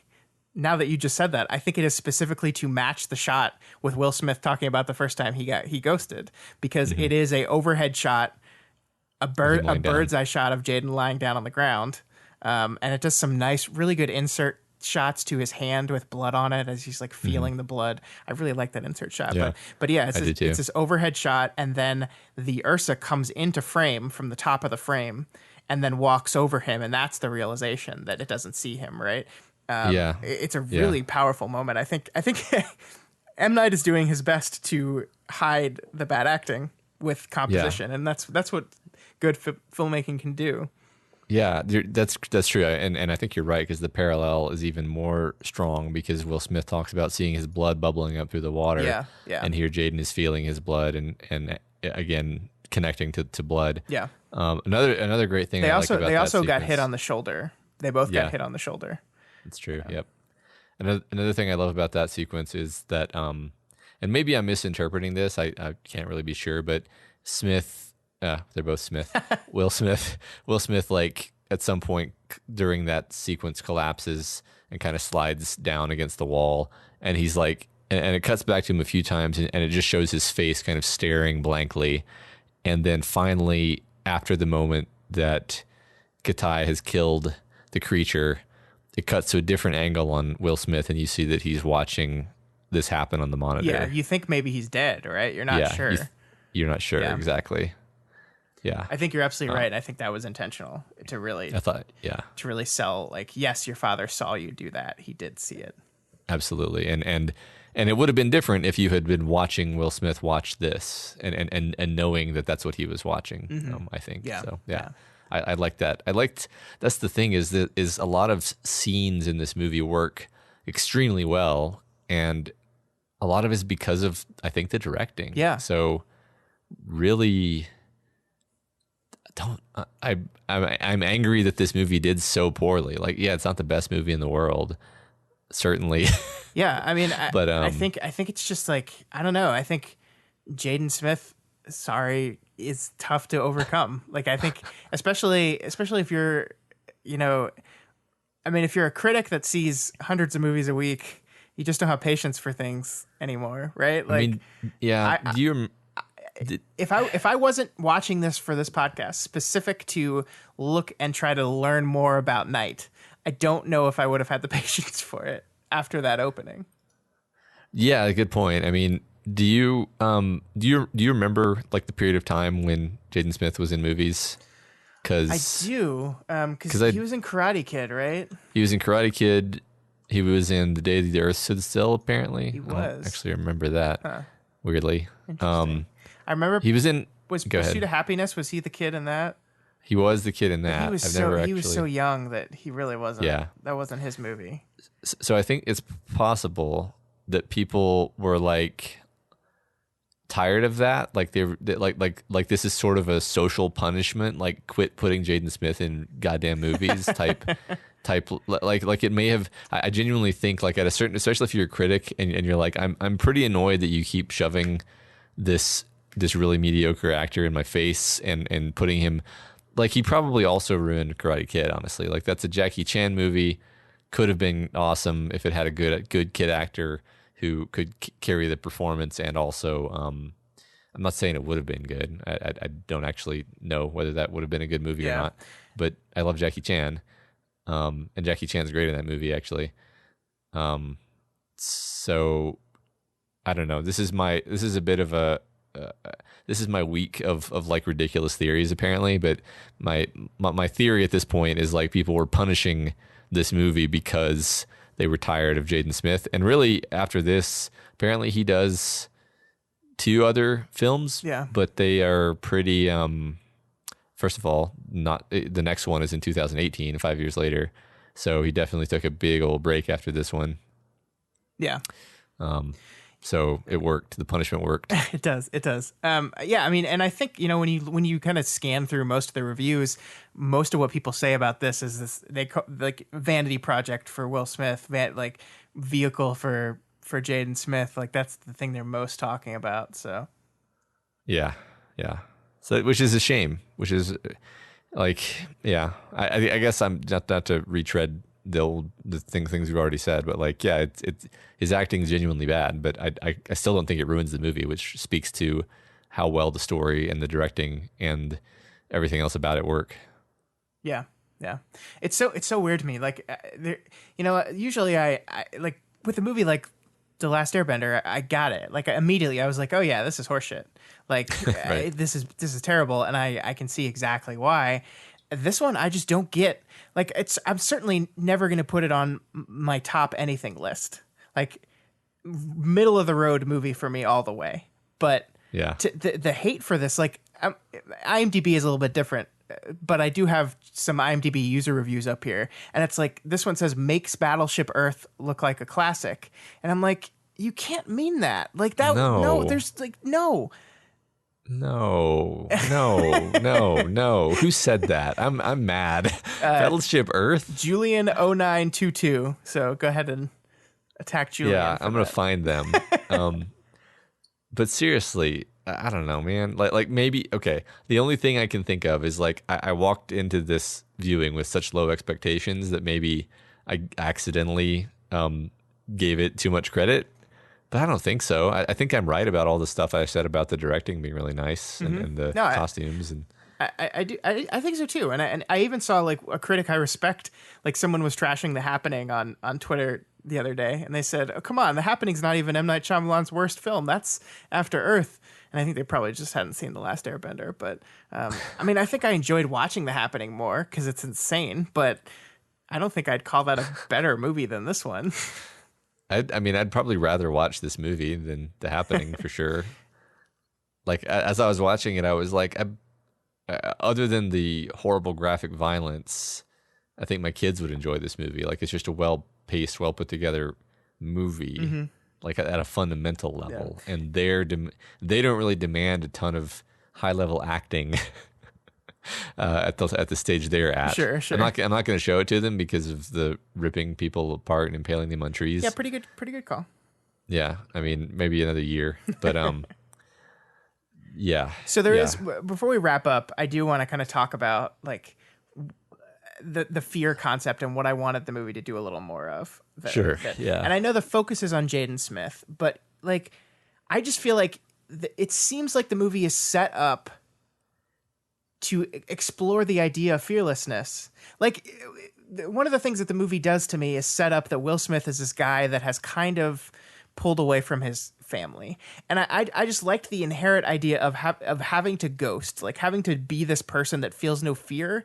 Speaker 1: now that you just said that, I think it is specifically to match the shot with Will Smith talking about the first time he ghosted, because it is a overhead shot, a bird's eye shot of Jaden lying down on the ground. And it does some nice, really good insert shots to his hand with blood on it as he's like feeling the blood. I really like that insert shot.
Speaker 2: Yeah,
Speaker 1: but yeah, it's this overhead shot, and then the Ursa comes into frame from the top of the frame and then walks over him, and that's the realization that it doesn't see him, right? It's a really powerful moment. I think M. Night is doing his best to hide the bad acting with composition, and that's what good filmmaking can do.
Speaker 2: Yeah, that's true, and I think you're right, because the parallel is even more strong, because Will Smith talks about seeing his blood bubbling up through the water, and here Jaden is feeling his blood and again connecting to blood. Yeah. Another great thing
Speaker 1: they
Speaker 2: I
Speaker 1: also
Speaker 2: like about
Speaker 1: they
Speaker 2: that
Speaker 1: also got
Speaker 2: sequence,
Speaker 1: hit on the shoulder. They both got hit on the shoulder.
Speaker 2: That's true. Yeah. Yep. Another thing I love about that sequence is that, and maybe I'm misinterpreting this. I can't really be sure, but Smith. They're both Smith. Will Smith, like at some point during that sequence collapses and kind of slides down against the wall, and he's like, and it cuts back to him a few times, and it just shows his face kind of staring blankly, and then finally, after the moment that Kitai has killed the creature, it cuts to a different angle on Will Smith, and you see that he's watching this happen on the monitor.
Speaker 1: Yeah, you think maybe he's dead, right? You're not sure.
Speaker 2: You're not sure exactly. Yeah,
Speaker 1: I think you're absolutely right. I think that was intentional to really.
Speaker 2: I thought,
Speaker 1: to really sell, like, yes, your father saw you do that. He did see it.
Speaker 2: absolutely. And it would have been different if you had been watching Will Smith watch this and knowing that that's what he was watching. I think.
Speaker 1: Yeah.
Speaker 2: So yeah. I like that. That's the thing is a lot of scenes in this movie work extremely well, and a lot of it is because of, I think, the directing.
Speaker 1: Yeah.
Speaker 2: So really, I'm angry that this movie did so poorly. Like, yeah, it's not the best movie in the world, certainly.
Speaker 1: Yeah, I mean,
Speaker 2: but
Speaker 1: I think it's just like, I don't know. I think Jaden Smith, is tough to overcome. Like, I think especially if you're, I mean, if you're a critic that sees hundreds of movies a week, you just don't have patience for things anymore, right? Like,
Speaker 2: I mean, yeah.
Speaker 1: If I wasn't watching this for this podcast, specific to look and try to learn more about Night, I don't know if I would have had the patience for it after that opening.
Speaker 2: Yeah, good point. I mean, do you remember like the period of time when Jaden Smith was in movies? Because
Speaker 1: I do, because he was in Karate Kid, right?
Speaker 2: He was in Karate Kid. He was in The Day the Earth Stood Still. Apparently,
Speaker 1: he was.
Speaker 2: I don't actually remember that. Weirdly,
Speaker 1: I remember
Speaker 2: he was in.
Speaker 1: Was
Speaker 2: Go
Speaker 1: Pursuit
Speaker 2: ahead.
Speaker 1: of Happiness? Was he the kid in that?
Speaker 2: He was the kid in that.
Speaker 1: He was so young that he really wasn't.
Speaker 2: Yeah,
Speaker 1: that wasn't his movie.
Speaker 2: So I think it's possible that people were like tired of that, like they like this is sort of a social punishment, like quit putting Jaden Smith in goddamn movies type like it may have. I genuinely think like at a certain, especially if you're a critic and you're like, I'm pretty annoyed that you keep shoving this really mediocre actor in my face and putting him, like, he probably also ruined Karate Kid, honestly. Like, that's a Jackie Chan movie, could have been awesome if it had a good kid actor who could carry the performance, and also I'm not saying it would have been good. I don't actually know whether that would have been a good movie or not, but I love Jackie Chan, and Jackie Chan's great in that movie, actually. So I don't know. This is a bit of a this is my week of like ridiculous theories, apparently. But my theory at this point is like people were punishing this movie because they were tired of Jaden Smith. And really, after this, apparently he does 2 other films.
Speaker 1: Yeah.
Speaker 2: But they are pretty. First of all, not the next one is in 2018, 5 years later. So he definitely took a big old break after this one.
Speaker 1: Yeah.
Speaker 2: So it worked. The punishment worked.
Speaker 1: It does. Yeah, I mean, and I think, when you kind of scan through most of the reviews, most of what people say about this is this, they call like vanity project for Will Smith, like vehicle for Jaden Smith. Like, that's the thing they're most talking about. So
Speaker 2: yeah. So, which is a shame. Which is like, yeah. I guess I'm not to retread the things we've already said, but like, yeah, it's his acting is genuinely bad, but I still don't think it ruins the movie, which speaks to how well the story and the directing and everything else about it work.
Speaker 1: Yeah. It's so weird to me. Like, usually I like with a movie like The Last Airbender, I got it. Like, immediately I was like, oh yeah, this is horseshit. Like,
Speaker 2: Right.
Speaker 1: This is terrible, and I can see exactly why. This one I just don't get. Like, I'm certainly never going to put it on my top anything list. Like, middle of the road movie for me all the way. But
Speaker 2: Yeah.
Speaker 1: The hate for this, like, IMDb is a little bit different, but I do have some IMDb user reviews up here, and it's like, this one says makes Battleship Earth look like a classic, and I'm like, you can't mean that. Like, that. No, there's like no. No.
Speaker 2: Who said that? I'm mad. Battleship Earth?
Speaker 1: Julian0922. So go ahead and attack Julian.
Speaker 2: Yeah, I'm going to find them. But seriously, I don't know, man. Like maybe, okay, the only thing I can think of is like I walked into this viewing with such low expectations that maybe I accidentally gave it too much credit. But I don't think so. I think I'm right about all the stuff I said about the directing being really nice and the costumes. And
Speaker 1: I do. I think so too. And I even saw like a critic I respect, like someone was trashing The Happening on Twitter the other day, and they said, "Oh, come on, The Happening's not even M. Night Shyamalan's worst film. That's After Earth." And I think they probably just hadn't seen The Last Airbender. But I mean, I think I enjoyed watching The Happening more because it's insane. But I don't think I'd call that a better movie than this one.
Speaker 2: I mean, I'd probably rather watch this movie than The Happening for sure. Like as I was watching it, I was like, other than the horrible graphic violence, I think my kids would enjoy this movie. Like it's just a well-paced, well-put-together movie, like at a fundamental level. Yeah. And they don't really demand a ton of high-level acting at the stage they're at.
Speaker 1: Sure.
Speaker 2: I'm not going to show it to them because of the ripping people apart and impaling them on trees.
Speaker 1: Yeah, pretty good call.
Speaker 2: Yeah, I mean maybe another year, but yeah.
Speaker 1: So there is, before we wrap up, I do want to kind of talk about like the fear concept and what I wanted the movie to do a little more of.
Speaker 2: Sure. Yeah.
Speaker 1: And I know the focus is on Jaden Smith, but like I just feel like it seems like the movie is set up to explore the idea of fearlessness. Like one of the things that the movie does to me is set up that Will Smith is this guy that has kind of pulled away from his family. And I just liked the inherent idea of having to ghost, like having to be this person that feels no fear,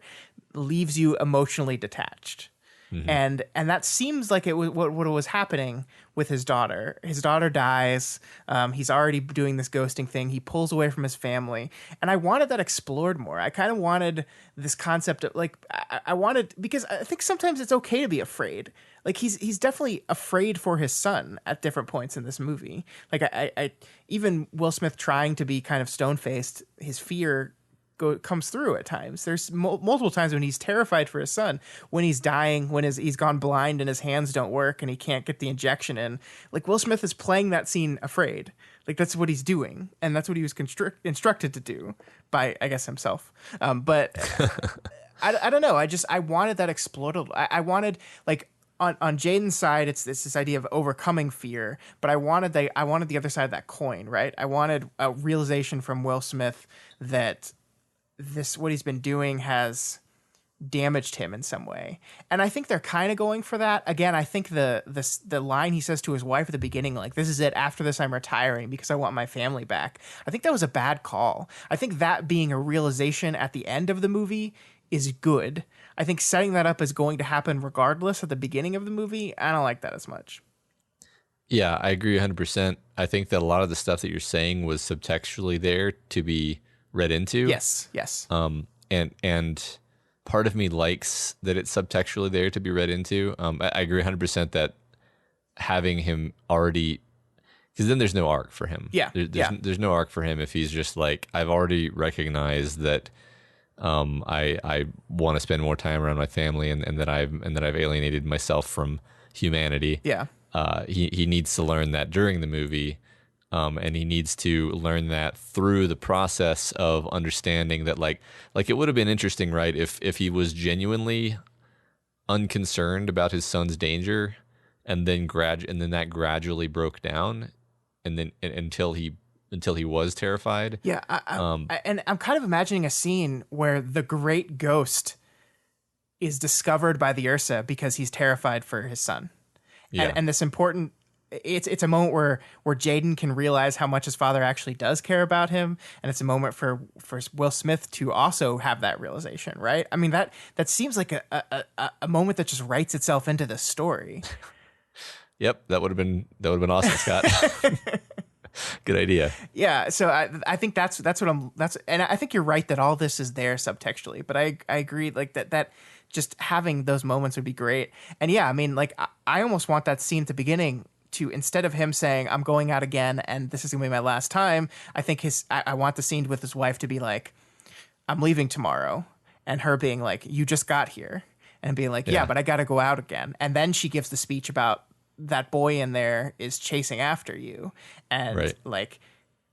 Speaker 1: leaves you emotionally detached. Mm-hmm. And that seems like it was what was happening with his daughter. His daughter dies. He's already doing this ghosting thing. He pulls away from his family. And I wanted that explored more. I kind of wanted this concept of like, I wanted, because I think sometimes it's okay to be afraid. Like he's definitely afraid for his son at different points in this movie. Like I even Will Smith trying to be kind of stone-faced, his fear comes through at times. There's multiple times when he's terrified for his son, when he's dying, when he's gone blind and his hands don't work and he can't get the injection in. Like Will Smith is playing that scene afraid. Like that's what he's doing, and that's what he was instructed to do by, I guess, himself. But I don't know. I wanted that exploded. I wanted like. On Jaden's side, it's this idea of overcoming fear, but I wanted the other side of that coin, right? I wanted a realization from Will Smith that what he's been doing has damaged him in some way. And I think they're kind of going for that. Again, I think the line he says to his wife at the beginning, like, this is it, after this I'm retiring because I want my family back. I think that was a bad call. I think that being a realization at the end of the movie is good. I think setting that up is going to happen regardless at the beginning of the movie, I don't like that as much.
Speaker 2: Yeah, I agree 100%. I think that a lot of the stuff that you're saying was subtextually there to be read into.
Speaker 1: Yes.
Speaker 2: And part of me likes that it's subtextually there to be read into. I agree 100% that having him already, because then there's no arc for him.
Speaker 1: Yeah.
Speaker 2: There's no arc for him if he's just like, I've already recognized that I want to spend more time around my family and that I've alienated myself from humanity.
Speaker 1: Yeah.
Speaker 2: He needs to learn that during the movie. And he needs to learn that through the process of understanding that like it would have been interesting, right? If he was genuinely unconcerned about his son's danger and then that gradually broke down and then until he was terrified.
Speaker 1: Yeah. And I'm kind of imagining a scene where the great ghost is discovered by the Ursa because he's terrified for his son. Yeah. And this important, it's a moment where Jaden can realize how much his father actually does care about him, and it's a moment for Will Smith to also have that realization, right? I mean that seems like a moment that just writes itself into the story.
Speaker 2: Yep, that would have been awesome, Scott. Good idea.
Speaker 1: Yeah, so I think that's and I think you're right that all this is there subtextually, but I agree like that just having those moments would be great. And yeah, I mean like I almost want that scene at the beginning to, instead of him saying, I'm going out again and this is going to be my last time, I think I want the scene with his wife to be like, I'm leaving tomorrow. And her being like, you just got here. And being like, yeah, but I got to go out again. And then she gives the speech about that boy in there is chasing after you. And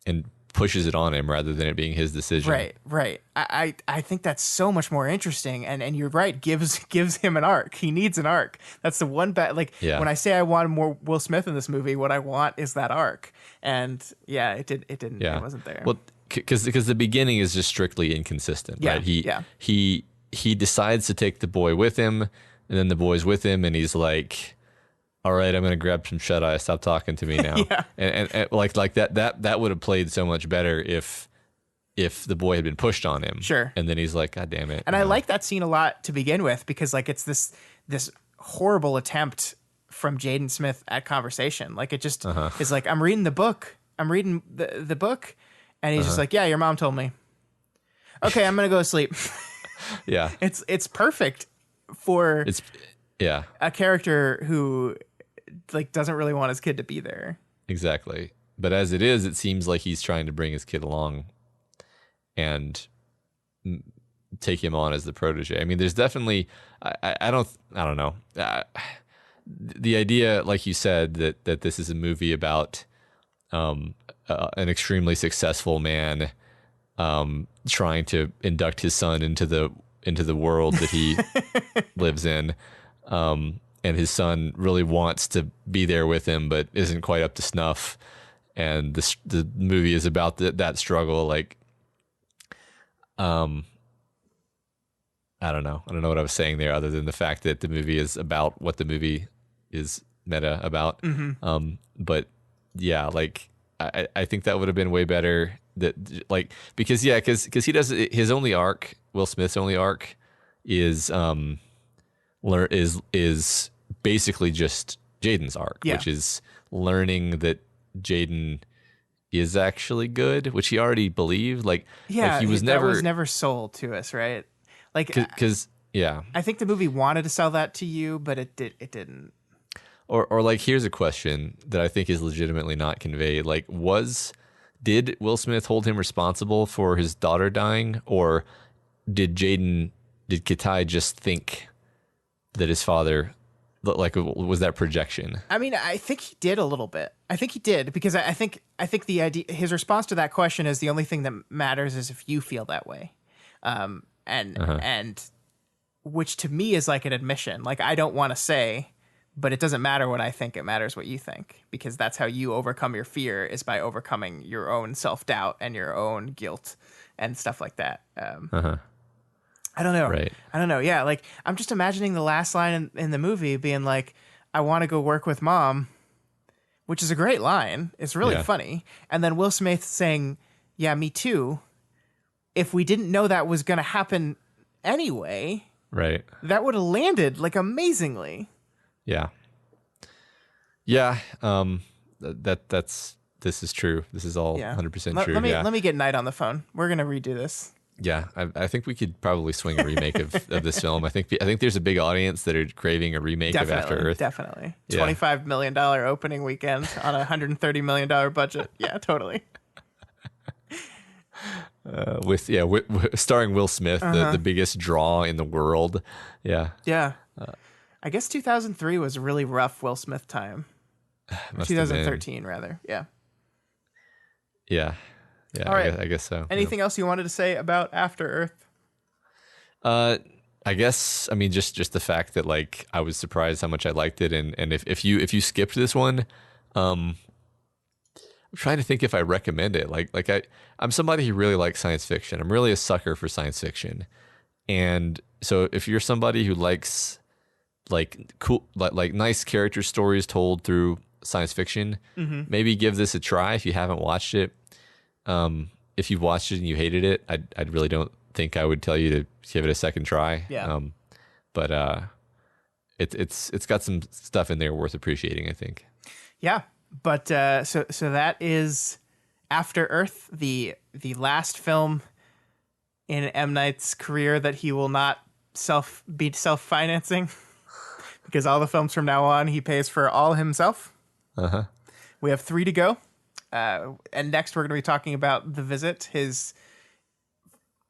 Speaker 2: and pushes it on him rather than it being his decision.
Speaker 1: Right. I think that's so much more interesting. And you're right, gives him an arc. He needs an arc. That's the one when I say I want more Will Smith in this movie, what I want is that arc. And yeah, it didn't, it wasn't there.
Speaker 2: Well, because the beginning is just strictly inconsistent, right? He decides to take the boy with him, and then the boy's with him, and he's like, all right, I'm going to grab some shut-eye. Stop talking to me now. and like that would have played so much better if the boy had been pushed on him.
Speaker 1: Sure.
Speaker 2: And then he's like, God damn it.
Speaker 1: And I like that scene a lot to begin with because like it's this horrible attempt from Jaden Smith at conversation. Like it just is like, I'm reading the book. I'm reading the book. And he's just like, yeah, your mom told me. Okay, I'm going to go to sleep.
Speaker 2: Yeah.
Speaker 1: It's perfect for a character who like doesn't really want his kid to be there.
Speaker 2: Exactly. But as it is, it seems like he's trying to bring his kid along and take him on as the protege. I mean, there's definitely, I don't know. The idea, like you said, that this is a movie about an extremely successful man trying to induct his son into the world that he lives in, and his son really wants to be there with him, but isn't quite up to snuff. And the movie is about that struggle. Like, I don't know what I was saying there, other than the fact that the movie is about what the movie is meta about. But yeah, like I think that would have been way better. That because he does his only arc, Will Smith's only arc is basically just Jaden's arc, which is learning that Jaden is actually good, which he already believed. He was never
Speaker 1: sold to us, right? Like,
Speaker 2: because
Speaker 1: I think the movie wanted to sell that to you, but it didn't.
Speaker 2: Or like, here's a question that I think is legitimately not conveyed. Like, did Will Smith hold him responsible for his daughter dying, or did Kitai just think that his father, like, was that projection?
Speaker 1: I mean, I think he did a little bit. I think he did, because I think the idea, his response to that question is, the only thing that matters is if you feel that way. And which to me is like an admission. Like, I don't want to say, but it doesn't matter what I think. It matters what you think, because that's how you overcome your fear, is by overcoming your own self-doubt and your own guilt and stuff like that. I don't know.
Speaker 2: Right.
Speaker 1: I don't know. Yeah. Like, I'm just imagining the last line in the movie being like, I want to go work with mom, which is a great line. It's really funny. And then Will Smith saying, yeah, me too. If we didn't know that was going to happen anyway,
Speaker 2: right,
Speaker 1: that would have landed like amazingly.
Speaker 2: Yeah. Yeah. This is true. This is all 100% true.
Speaker 1: Let me get Knight on the phone. We're going to redo this.
Speaker 2: Yeah. I think we could probably swing a remake of this film. I think there's a big audience that are craving a remake of After Earth.
Speaker 1: Definitely. $25 million opening weekend on a $130 million budget. Yeah, totally.
Speaker 2: With starring Will Smith, the biggest draw in the world. Yeah.
Speaker 1: Yeah. I guess 2003 was a really rough Will Smith time. 2013, rather. Yeah.
Speaker 2: Yeah. Yeah. All right. I guess so.
Speaker 1: Anything else you wanted to say about After Earth?
Speaker 2: I guess, I mean, just the fact that, like, I was surprised how much I liked it. And if you skipped this one, I'm trying to think if I recommend it. I'm somebody who really likes science fiction. I'm really a sucker for science fiction. And so if you're somebody who likes like cool, like nice character stories told through science fiction, maybe give this a try if you haven't watched it. If you've watched it and you hated it, I really don't think I would tell you to give it a second try.
Speaker 1: Yeah.
Speaker 2: But it's got some stuff in there worth appreciating, I think.
Speaker 1: Yeah. But so that is After Earth, the last film in M. Night's career that he will not be self-financing, because all the films from now on he pays for all himself. We have 3 to go, and next we're going to be talking about The Visit, his,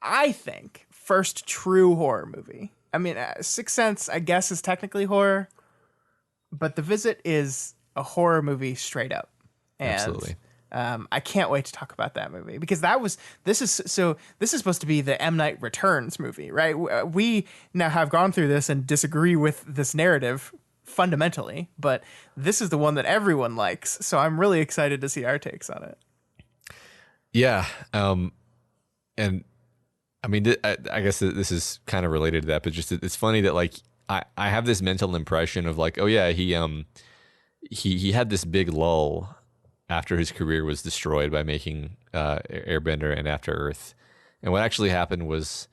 Speaker 1: I think, first true horror movie. I mean, Sixth Sense, I guess, is technically horror, but The Visit is a horror movie straight up. And,
Speaker 2: absolutely.
Speaker 1: I can't wait to talk about that movie, because this is supposed to be the M. Night Returns movie, right? We now have gone through this and disagree with this narrative fundamentally, but this is the one that everyone likes. So I'm really excited to see our takes on it.
Speaker 2: Yeah. And I mean, I guess this is kind of related to that, but just, it's funny that, like, I have this mental impression of, like, oh yeah, he had this big lull after his career was destroyed by making Airbender and After Earth. And what actually happened was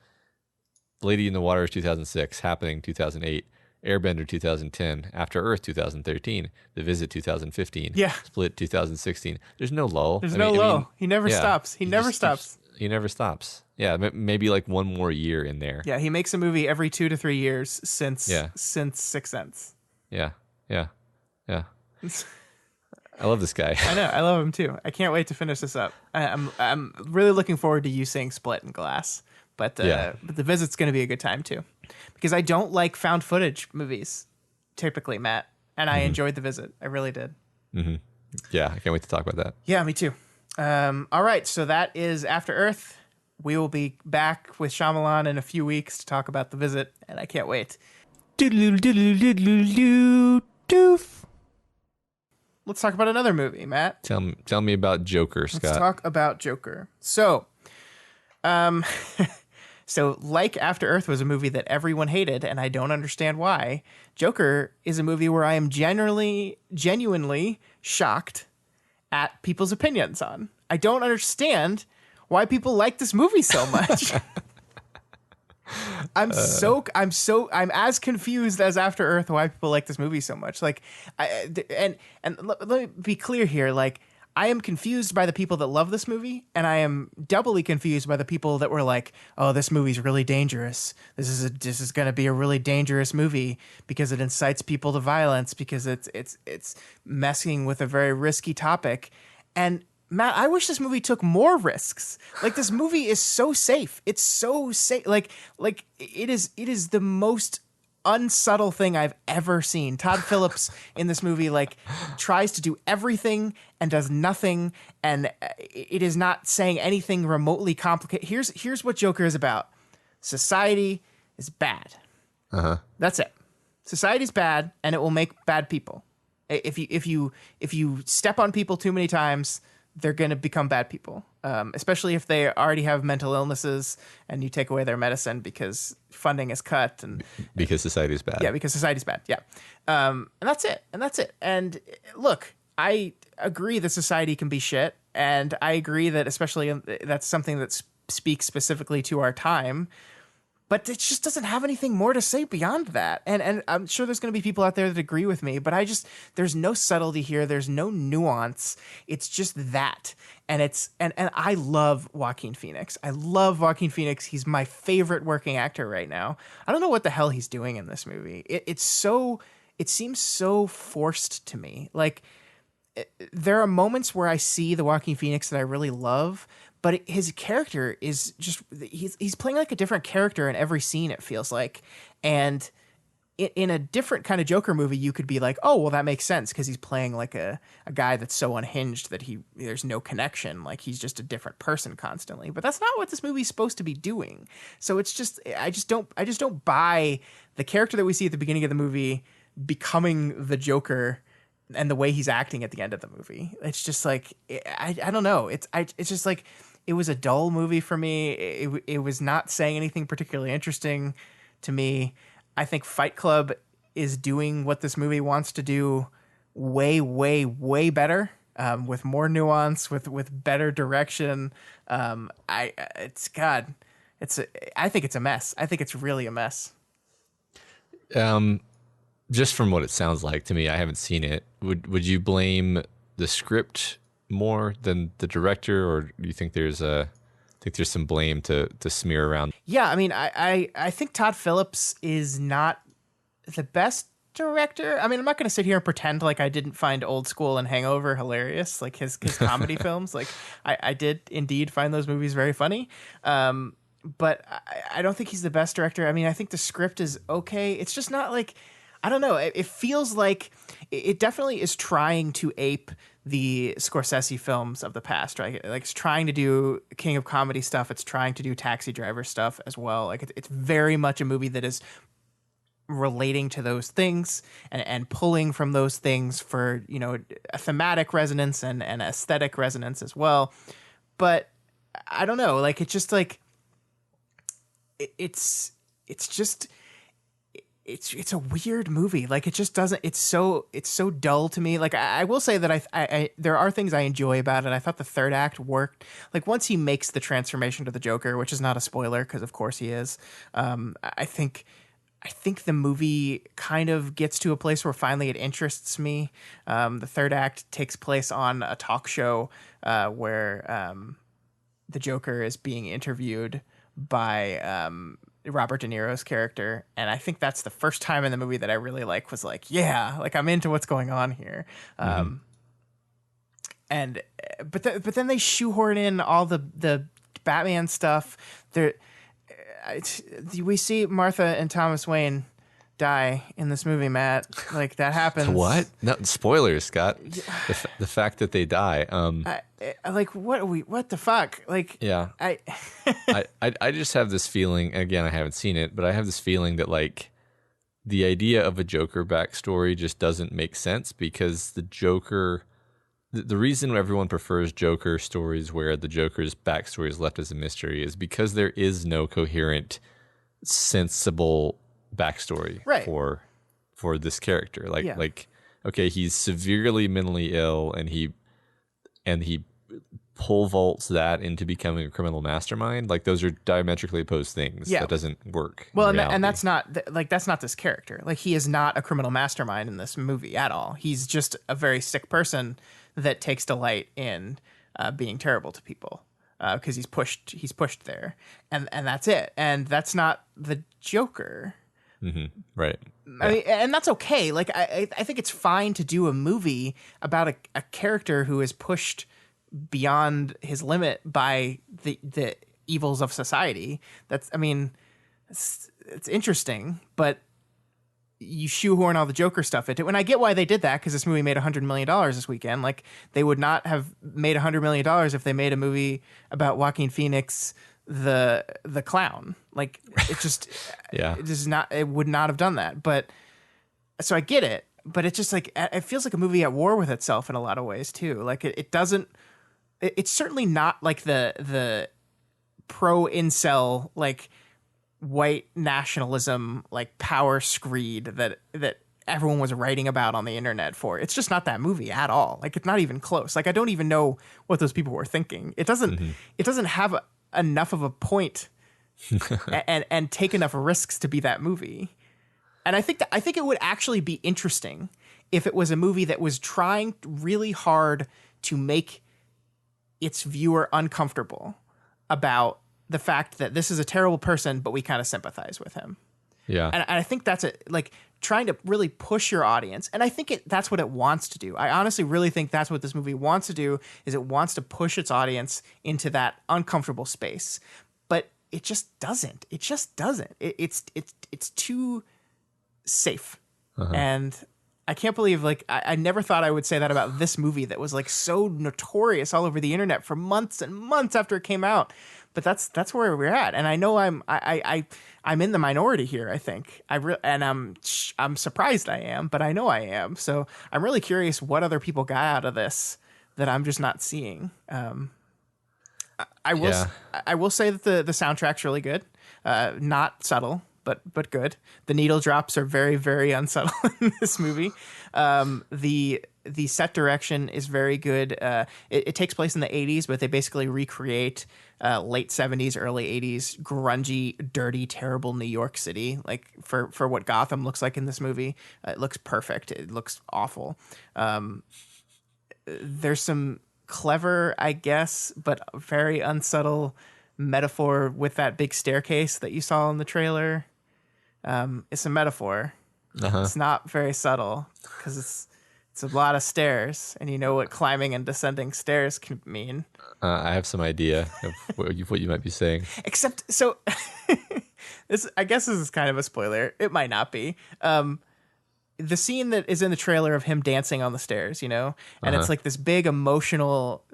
Speaker 2: Lady in the Water is 2006, Happening 2008, Airbender 2010, After Earth 2013, The Visit 2015,
Speaker 1: Yeah.
Speaker 2: Split 2016. There's no lull.
Speaker 1: There's no lull. He never stops. He never stops.
Speaker 2: He never stops. Yeah, maybe like one more year in there.
Speaker 1: Yeah, he makes a movie every 2 to 3 years since Sixth Sense.
Speaker 2: Yeah. I love this guy.
Speaker 1: I know. I love him too. I can't wait to finish this up. I'm really looking forward to you saying Split and Glass. But The Visit's going to be a good time too, because I don't like found footage movies typically, Matt, and I enjoyed The Visit. I really did.
Speaker 2: Mm-hmm. Yeah, I can't wait to talk about that.
Speaker 1: Yeah, me too. All right, so that is After Earth. We will be back with Shyamalan in a few weeks to talk about The Visit, and I can't wait. Doof. Let's talk about another movie, Matt.
Speaker 2: Tell me about Joker, Scott.
Speaker 1: Let's talk about Joker. So, so like After Earth was a movie that everyone hated, and I don't understand why. Joker is a movie where I am genuinely shocked at people's opinions on. I don't understand why people like this movie so much. I'm as confused as After Earth why people like this movie so much. Like, and let me be clear here. Like, I am confused by the people that love this movie, and I am doubly confused by the people that were like, "Oh, this movie's really dangerous. This is going to be a really dangerous movie because it incites people to violence, because it's messing with a very risky topic." And Matt, I wish this movie took more risks. Like, this movie is so safe. It's so safe. Like it is the most unsubtle thing I've ever seen. Todd Phillips in this movie like tries to do everything and does nothing, and it is not saying anything remotely complicated. Here's what Joker is about. Society is bad. That's it. Society's bad, and it will make bad people. If you step on people too many times, they're going to become bad people, especially if they already have mental illnesses and you take away their medicine because funding is cut. And
Speaker 2: because society's bad.
Speaker 1: Yeah, because society's bad. Yeah. And that's it. And look, I agree that society can be shit. And I agree that especially that's something that speaks specifically to our time. But it just doesn't have anything more to say beyond that. And I'm sure there's going to be people out there that agree with me, but there's no subtlety here. There's no nuance. It's just that. And I love Joaquin Phoenix. I love Joaquin Phoenix. He's my favorite working actor right now. I don't know what the hell he's doing in this movie. It seems so forced to me. Like, there are moments where I see the Joaquin Phoenix that I really love, but his character is just, he's playing like a different character in every scene, it feels like. And in a different kind of Joker movie, you could be like, oh, well, that makes sense because he's playing like a guy that's so unhinged that there's no connection. Like, he's just a different person constantly. But that's not what this movie's supposed to be doing. So it's just, I just don't buy the character that we see at the beginning of the movie becoming the Joker and the way he's acting at the end of the movie. It's just like, I don't know. It's just like, it was a dull movie for me. It was not saying anything particularly interesting to me. I think Fight Club is doing what this movie wants to do way, way, way better, with more nuance, with better direction. I think it's a mess. I think it's really a mess.
Speaker 2: Just from what it sounds like to me, I haven't seen it. Would you blame the script more than the director, or do you think there's some blame to smear around?
Speaker 1: Yeah, I mean, I think Todd Phillips is not the best director. I mean, I'm not going to sit here and pretend like I didn't find Old School and Hangover hilarious, like his comedy films. Like, I did indeed find those movies very funny. But I don't think he's the best director. I mean, I think the script is okay. It's just not like, I don't know. It feels like it definitely is trying to ape the Scorsese films of the past, right? Like, it's trying to do King of Comedy stuff. It's trying to do Taxi Driver stuff as well. Like, it's very much a movie that is relating to those things and pulling from those things for, you know, a thematic resonance and aesthetic resonance as well. But I don't know. Like, it's just like, it's a weird movie. Like, it just doesn't, it's so dull to me. Like, I will say that I there are things I enjoy about it. I thought the third act worked. Like, once he makes the transformation to the Joker, which is not a spoiler because of course he is, I think I think the movie kind of gets to a place where finally it interests me. The third act takes place on a talk show where the Joker is being interviewed by Robert De Niro's character, and I think that's the first time in the movie that I really was like, yeah, like I'm into what's going on here. And but then they shoehorn in all the Batman stuff. We see Martha and Thomas Wayne die in this movie, Matt. Like that happens.
Speaker 2: What? No spoilers, Scott. The fact that they die.
Speaker 1: What the fuck? Like,
Speaker 2: yeah. I just have this feeling. Again, I haven't seen it, but I have this feeling that like the idea of a Joker backstory just doesn't make sense because the Joker. The reason everyone prefers Joker stories where the Joker's backstory is left as a mystery is because there is no coherent, sensible backstory for this character. Like, okay, he's severely mentally ill, and he pole vaults that into becoming a criminal mastermind. Like, those are diametrically opposed things. Yeah. That doesn't work.
Speaker 1: Well, and that's not this character. Like, he is not a criminal mastermind in this movie at all. He's just a very sick person that takes delight in being terrible to people because he's pushed there, and that's it. And that's not the Joker.
Speaker 2: Mm-hmm. Right.
Speaker 1: I mean, and that's okay. Like, I think it's fine to do a movie about a character who is pushed beyond his limit by the evils of society. That's, I mean, it's interesting, but you shoehorn all the Joker stuff into it. And I get why they did that, because this movie made $100 million this weekend. Like, they would not have made $100 million if they made a movie about Joaquin Phoenix, the clown. Like, it just, it would not have done that. But so I get it, but it's just like, it feels like a movie at war with itself in a lot of ways too. Like, it's certainly not like the pro incel, like, white nationalism, like power screed that everyone was writing about on the internet for. It's just not that movie at all. Like, it's not even close. Like, I don't even know what those people were thinking. It doesn't have enough of a point and take enough risks to be that movie. And I think it would actually be interesting if it was a movie that was trying really hard to make its viewer uncomfortable about the fact that this is a terrible person, but we kind of sympathize with him.
Speaker 2: Yeah.
Speaker 1: And I think that's like trying to really push your audience. And I think that's what it wants to do. I honestly really think that's what this movie wants to do, is it wants to push its audience into that uncomfortable space. But it just doesn't. It just doesn't. It's too safe. Uh-huh. And I can't believe, like, I never thought I would say that about this movie that was like so notorious all over the internet for months and months after it came out. But that's where we're at, and I know I'm in the minority here. I think I'm surprised I am, but I know I am. So I'm really curious what other people got out of this that I'm just not seeing. I will say that the soundtrack's really good, not subtle, but good. The needle drops are very, very unsubtle in this movie. The set direction is very good. It takes place in the 80s, but they basically recreate late 70s, early 80s, grungy, dirty, terrible New York City, like for what Gotham looks like in this movie. It looks perfect. It looks awful. There's some clever, I guess, but very unsubtle metaphor with that big staircase that you saw in the trailer. It's a metaphor. Uh-huh. It's not very subtle because it's a lot of stairs, and you know what climbing and descending stairs can mean.
Speaker 2: I have some idea of what you might be saying.
Speaker 1: Except, so I guess this is kind of a spoiler. It might not be. The scene that is in the trailer of him dancing on the stairs, you know, and it's like this big emotional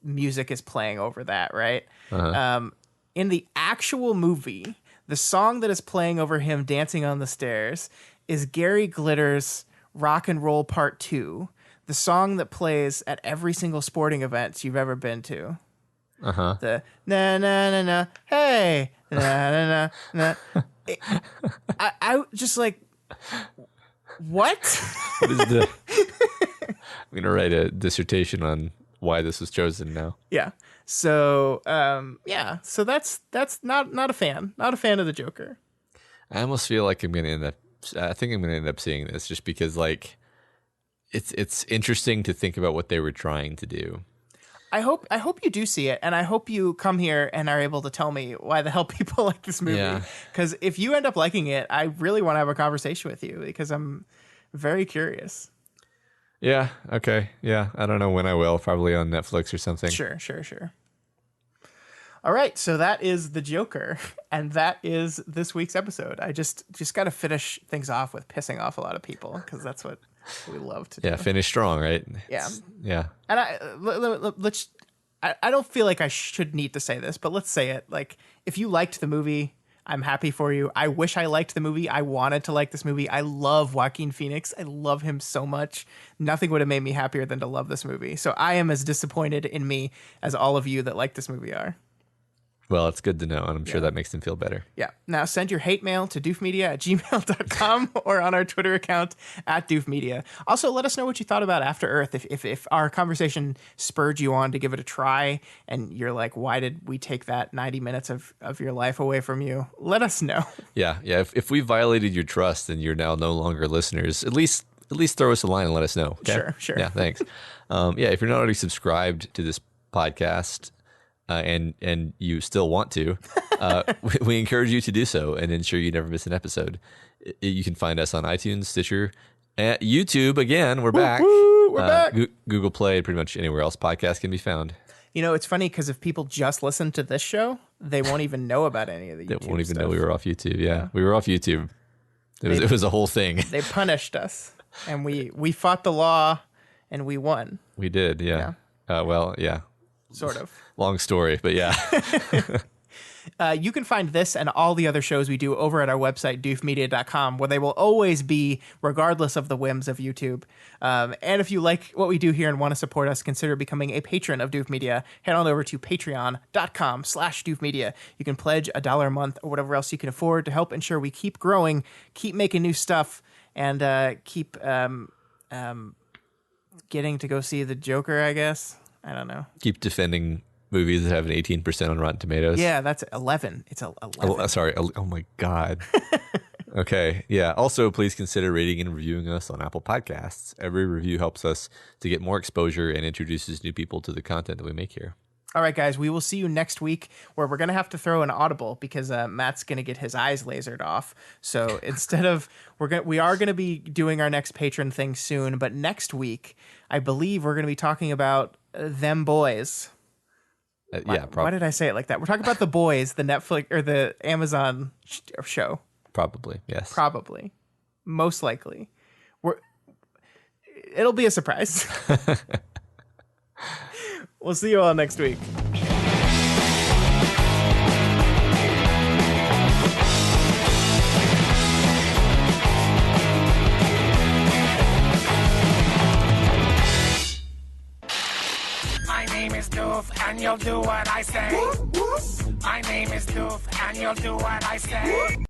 Speaker 1: music is playing over that, right? Uh-huh. In the actual movie, the song that is playing over him dancing on the stairs is Gary Glitter's Rock and Roll Part 2, the song that plays at every single sporting event you've ever been to.
Speaker 2: Uh-huh.
Speaker 1: The na na na na, hey, na na na na. I just like, what?
Speaker 2: I'm gonna write a dissertation on why this was chosen now.
Speaker 1: Yeah. So so that's not a fan of the Joker.
Speaker 2: I almost feel like I think I'm gonna end up seeing this just because like it's interesting to think about what they were trying to do.
Speaker 1: I hope you do see it, and I hope you come here and are able to tell me why the hell people like this movie. Because if you end up liking it, I really want to have a conversation with you because I'm very curious.
Speaker 2: Yeah. Okay. Yeah. I don't know when I will. Probably on Netflix or something.
Speaker 1: Sure. All right, so that is The Joker, and that is this week's episode. I just got to finish things off with pissing off a lot of people because that's what we love to do.
Speaker 2: Yeah, finish strong, right?
Speaker 1: Yeah.
Speaker 2: Yeah.
Speaker 1: And I don't feel like I should need to say this, but let's say it. Like, if you liked the movie, I'm happy for you. I wish I liked the movie. I wanted to like this movie. I love Joaquin Phoenix. I love him so much. Nothing would have made me happier than to love this movie. So I am as disappointed in me as all of you that like this movie are.
Speaker 2: Well, it's good to know, and I'm sure that makes them feel better.
Speaker 1: Yeah. Now send your hate mail to doofmedia@gmail.com or on our Twitter account @doofmedia. Also, let us know what you thought about After Earth. If our conversation spurred you on to give it a try and you're like, why did we take that 90 minutes of your life away from you? Let us know.
Speaker 2: Yeah. If we violated your trust and you're now no longer listeners, at least throw us a line and let us know. Okay?
Speaker 1: Sure.
Speaker 2: Yeah, thanks. If you're not already subscribed to this podcast, and you still want to, we encourage you to do so and ensure you never miss an episode. You can find us on iTunes, Stitcher, and YouTube. Again, we're back.
Speaker 1: We're back.
Speaker 2: Google Play, pretty much anywhere else podcasts can be found.
Speaker 1: You know, it's funny because if people just listen to this show, they won't even know about any of the YouTube
Speaker 2: They won't even
Speaker 1: stuff.
Speaker 2: know we were off YouTube. Yeah, we were off YouTube. It was a whole thing.
Speaker 1: They punished us, and we fought the law, and we won.
Speaker 2: We did, yeah. Yeah.
Speaker 1: Sort of.
Speaker 2: Long story, but yeah.
Speaker 1: You can find this and all the other shows we do over at our website, doofmedia.com, where they will always be, regardless of the whims of YouTube. And if you like what we do here and want to support us, consider becoming a patron of Doof Media. Head on over to patreon.com/doofmedia. You can pledge $1 a month or whatever else you can afford to help ensure we keep growing, keep making new stuff, and keep getting to go see The Joker, I guess. I don't know.
Speaker 2: Keep defending movies that have an 18% on Rotten Tomatoes.
Speaker 1: Yeah, that's 11. It's 11.
Speaker 2: Oh, sorry. Oh my God. Okay. Yeah. Also, please consider rating and reviewing us on Apple Podcasts. Every review helps us to get more exposure and introduces new people to the content that we make here.
Speaker 1: All right, guys, we will see you next week where we're going to have to throw an audible because Matt's going to get his eyes lasered off. So instead of, we are going to be doing our next patron thing soon, but next week, I believe we're going to be talking about Them Boys.
Speaker 2: Yeah, probably.
Speaker 1: Why did I say it like that? We're talking about The Boys, the Netflix or the Amazon show.
Speaker 2: Probably, yes.
Speaker 1: Probably. Most likely. It'll be a surprise. We'll see you all next week.
Speaker 4: My name is Doof, and you'll do what I say. My name is Doof, and you'll do what I say.